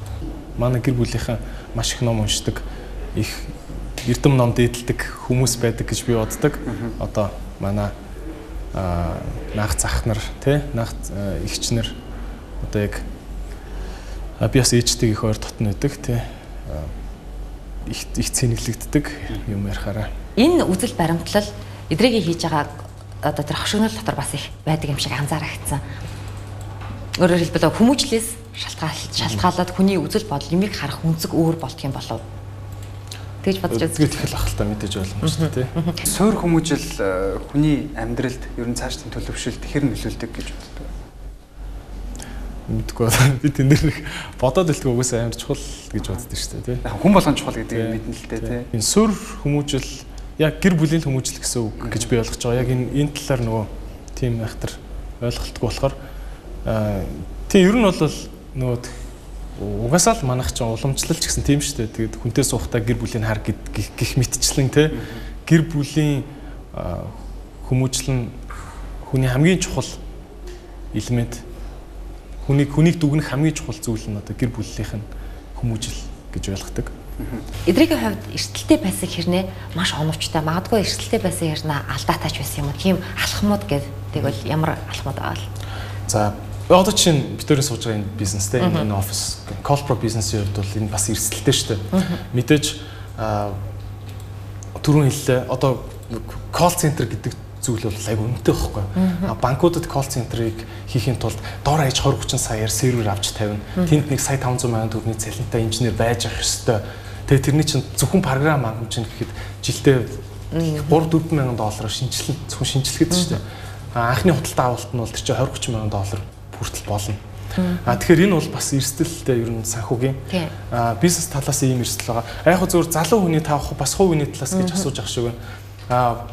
Манай гэр бүлийнхэн маш их ном уншдаг, их эрдэм ном дээдэлдэг хүмүүс байдаг гэж би боддог. Одоо манай наах зах нар тий наах эгч нар одоо яг би бас ээжтэйг их ойр дотн байдаг тий их цэнэглэгддэг юм ярихаараа. Энэ үзэл баримтлал эдрийг хийж байгаа одоо тэр хошигнол дотор бас их байдаг юм шиг анзаарагдсан. Өөрөөр хэлбэл хүмүүжлээс шалтгаалаад хүний үзэл бодол юмыг харах үнцэг өөр болдго юм болов. Тэгж бодож үзсэн. Тэгээд их л ахaltaа мэдээж ойлгомжтой тий. Суур хүмүүжил хүний амьдралд ер нь цаашдын төлөвшөлт хэр нөлөөлдөг гэж боддог. Мэдгүй би тэн дээр их бодоод илтгүй угсаа амар чухал гэж боддог шүү дээ тий. Хүн болгон чухал гэдэг юм мэднэ л дээ тий. Энэ суур хүмүүжил яг гэр бүлийн хүмүүжил гэсэн үг гэж би ойлгож байгаа. Яг энэ талаар нөгөө тийм айхтар ойлголтгүй болохоор тийм ер нь бол нөгөө угаасаа л манайх чинь уламжлалч гэсэн тийм шүү дээ. Тэгээд хүнтэй суухтаа гэр бүлийн хар гих мэтчлэн те гэр бүлийн хүмүүжил нь хүний хамгийн чухал элемент. Хүнийг дүгнэх хамгийн чухал зүйл нь одоо гэр бүлийнх нь хүмүүжил гэж ойлгодог. Эдрийн хувьд эрсдэлтэй байсан хэрнээ маш оновчтой. Магадгүй эрсдэлтэй байсан хэрнээ алдаатаач байсан юм уу? Тийм алхмууд гэдэг бол ямар алхмууд байгаа л? За одоо чинь битүүрээ сууж байгаа энэ бизнестэй энэ офис corporate бизнесийн хувьд бол энэ бас эрсдэлтэй шүү дээ. Мэдээж түрүүн хэллээ одоо call center гэдэг зүйл бол айгүй үнэтэй байхгүй. Банкудад call center-ыг хийхин тулд дор хаяж 20-30 саяар сервер авч тавина. Тэнд нэг сая 500 сая төгрөгийн цалинтай инженер байж ах ёстой. Тэгээ тэрний чинь зөвхөн програм хангамж гэхэд жилдээ 3-4 мянган доллараар зөвхөн шинжилгээд шүү дээ. Анхны худалдаа авалт нь бол тэр чинь 20-30 мянган доллар хүртэл болно. Тэгэхээр энэ бол бас эрсдэлтэй ер нь санхүүгийн бизнес талаас ийм эрсдэл байгаа. Яг хөө зөвхөн залуу хүний таах бас хувь хүний талаас гэж асууж ах шиг байна.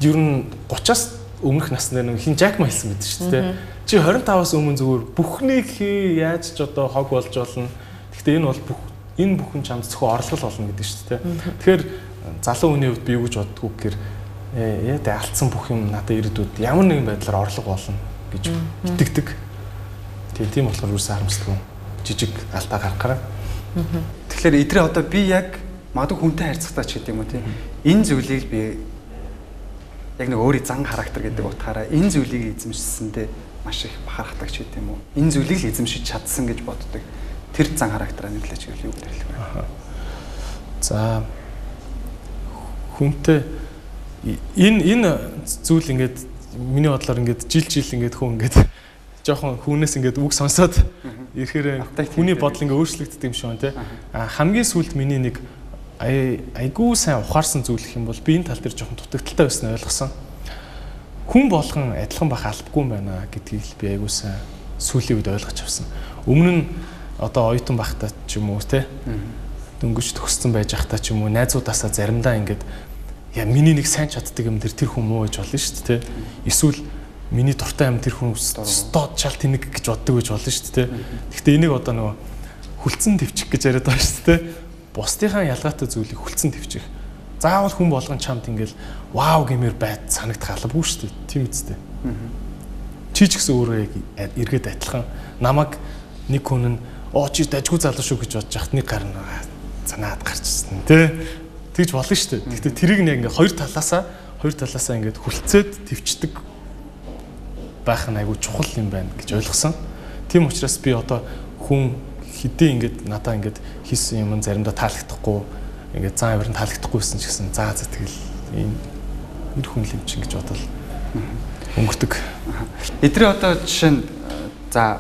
Ер нь 30-аас өмнөх насны нэг хин Жак ма хэлсэн байдаг шүү дээ. Чи 25-аас өмнө зүгээр бүхнийг яаж ч одоо хог болж болно. Гэхдээ энэ бүхэн чамд зөвхөн орлогол болно гэдэг шүү дээ. Тэгэхээр залуу хүний хувьд би юу гэж боддгоо гэхээр яа алдсан бүх юм надад ирээдүйд ямар нэгэн байдлаар орлого болно гэж итгэдэг. Тийм болохоор юусэн харамсдаг юм. Жижиг алдаа гаргахаараа. Тэгэхээр эдрээ одоо би яг магадгүй хүнтэй харьцахтаа ч гэдэг юм уу тийм. Энэ зүйлийг би яг нэг өөрийн зан характер гэдэг утгаараа энэ зүйлийг эзэмшсэндээ маш их бахархдаг ч гэдэг юм уу. Энэ зүйлийг л эзэмшиж чадсан гэж боддог. Тэр зан характераа нэрлэж ивэл юу гэдэг вэ? За хүнтэй энэ зүйл ингээд миний бодлоор ингээд жил ингээд хүн ингээд жоохон хүнээс ингээд үг сонсоод ирэхээр хүний бодол ингээд өөрчлөгддөг юм шиг байна те. Хамгийн сүүлд миний нэг айгүй сайн ухаарсан зүйл гэх юм бол би энэ тал дээр жоохон дутагдaltaй байснаа ойлгосон. Хүн болгон адилхан байх албагүй юм байна гэдгийг би айгүй сайн сүүлийн үед ойлгож авсан. Өмнө нь одоо оюутан байхдаа ч юм уу те дөнгөж төгссөн байж байхдаа ч юм уу найзуудаасаа заримдаа ингээд яа миний нэг сайн чаддаг юм тэр хүн муу гэж болно шүү дээ те. Эсвэл миний дуртай юм тэр хүн стод чал тэнэг гэж боддог гэж болно шүү дээ те. Гэхдээ энийг одоо нөгөө хүлцэн твчих гэж яриад байгаа шүү дээ. Бусдынхаа ялгаатай зүйлийг хүлцэн твчих. Заавал хүн болгон чамд ингээл вау гэмээр байд санагдах албагүй шүү дээ. Тийм үстэй. Чи ч гэсэн өөрөө яг эргээд адилхан намайг нэг хүн нь чи дажгүй залуу шүү гэж бодож яхад нэг гар нь санаад гарч ирсэн тий. Тэгж болно шүү дээ. Гэхдээ тэрийг нэг ингээ хоёр талаасаа ингээд хүлцээд твчдэг байх нь айгүй чухал юм байна гэж ойлгосон. Тийм учраас би одоо хүн хэдий ингээд надаа ингээд хийсэн юм заримдаа таалагдахгүй ингээд зан авирын таалагдахгүйсэн ч гэсэн за тэгэл энэ эр хүн л юм чинь гэж бодвол өнгөрдөг. Эдрээ одоо жишээ нь за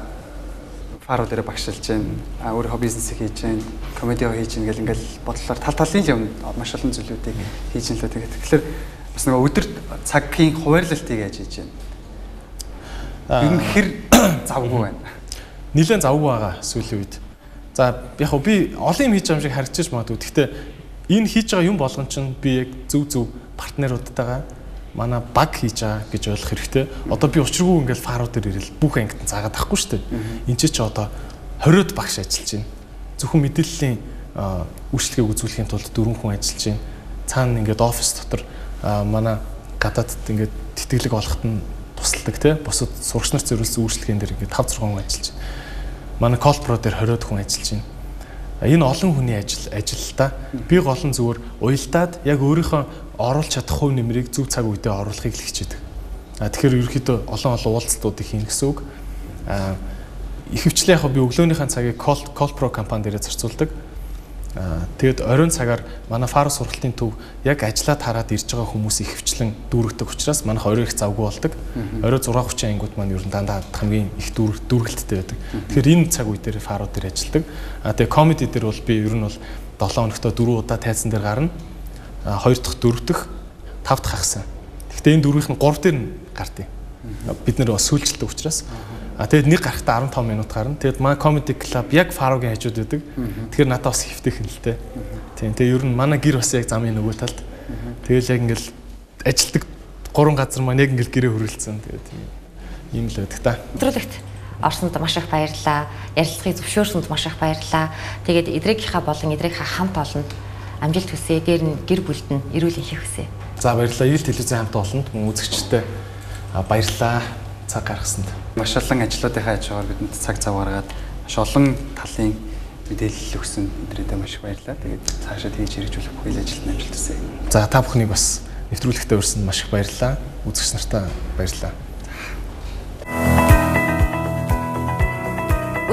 фаро дээр багшилж जैन өөрийнхөө бизнесийг хийж जैन комедио хийж гэл ингээл бодлоор тал талын юм маш олон зүйлүүдийг хийж лээ тэгэхээр бас нөгөө өдөр цагийн хуваарлалтыг яаж хийж जैन юм хэр завгүй байна. Нилээн завгүй байгаа сүүлийн үед. За яг би олон юм хийж байгаа юм шиг харагдчих магадгүй. Гэхдээ энэ хийж байгаа юм болгон чинь би яг зөв партнеруудтайгаа манай баг хийж байгаа гэж ойлгох хэрэгтэй. Одоо би учиргүй ингээл фаруу дээр ирэл бүх ангид заагаад байхгүй шүү дээ. Энд чи одоо 20-од багш ажиллаж байна. Зөвхөн мэдээллийн үйлчлэгийг үзүүлэхийн тулд 4 хүн ажиллаж байна. Цаана ингээд офис дотор манай гадаадд ингээд тэтгэлэг олоход нь тусалдаг тий. Бусад сурагч нарт зориулсан үйлчлэгийн дээр ингээд 5-6 хүн ажиллаж байна. Манай колпро дээр 20-од хүн ажиллаж байна. Энэ олон хүний ажил л та. Би гол нь зүгээр уялдаад яг өөрийнхөө оруулах чадах хувь нэмрийг зөв цаг үедээ оруулахыг л хичээдэг. Тэгэхээр ерөөхдөө олон уулзалтуудыг хийнэ гэсэн үг. Ихэвчлэн яг би өглөөнийхэн цагийг колпро компани дээрээ зарцуулдаг. Тэгэд оройн цагаар манай фарус сургалтын төв яг ажиллаад хараад ирж байгаа хүмүүс ихэвчлэн дүүргдэг учраас манайх орой их завгүй болдог. Орой 6:30 ангууд маань ер нь дандаа хамгийн их дүүргэлттэй байдаг. Тэгэхээр энэ цаг үе дээр фаруу дээр ажилладаг. Тэгээ комеди дээр бол би ер нь бол 7 хоногтоо 4 удаа тайзан дээр гарна. 2 дахь, 4 дахь, 5 дахь хагасан. Гэхдээ энэ дөрвийнх нь 3 дээр нь гардыг. Бид нэр бас сүүлжилдэг учраас. Тэгээд нэг гарахтаа 15 минут гарна. Тэгээд манай comedy club яг фаругийн хажууд байдаг. Тэгэхээр надад бас хэвтэйхэн л дээ. Тийм. Тэгээд ер нь манай гэр бас яг замын нөгөө талд. Тэгэл яг ингээл ажилдаг 3 газар маань яг ингээл гэрээ хөрөлдсөн. Тэгээд ийм л байдаг та. Нэвтрүүлэгт орсонд маш их баярлалаа. Ярилцлагыг зөвшөөрсөнд маш их баярлалаа. Тэгээд эдрэгийнхаа болон эдрэгийнхаа хамт олон амжилт хүсье. Дээр нь гэр бүлд нь эрүүл энхийг хүсье. За баярлалаа. Ил телевизийн хамт олонд мөн үзэгчтэй баярлалаа. Цаг гаргасанд. Маш олон ажлуудынхаа хажуугаар бидэнд цаг зав гаргаад маш олон талын мэдээлэл өгсөн өдрөдөө маш их баярлалаа. Тэгээд цаашаа тэгж хэрэгжүүлэх бүхэл ажилд амжилт хүсье. За та бүхнийг бас нэвтрүүлэгтээ урьсанд маш их баярлалаа. Үзэгч нартаа баярлалаа.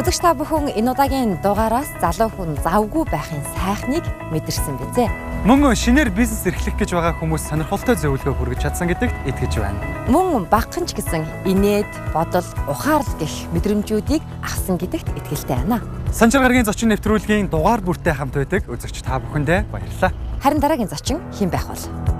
Үзэгч та бүхэн энэ удаагийн дугаараас залуу хүн завгүй байхын сайхныг мэдэрсэн бизээ. Мөн шинээр бизнес эрхлэх гэж байгаа хүмүүс сонирхолтой зөвлөгөө хүргэж чадсан гэдэгт итгэж байна. Мөн багхан ч гэсэн инээд, бодол, ухаарл гэх мэдрэмжүүдийг авсан гэдэгт итгэлтэй байна. Санчир гарагийн зочин нэвтрүүлгийн дугаар бүртээ хамт байдаг үзэгч та бүхэндээ баярлалаа. Харин дараагийн зочин хэн байх вэ?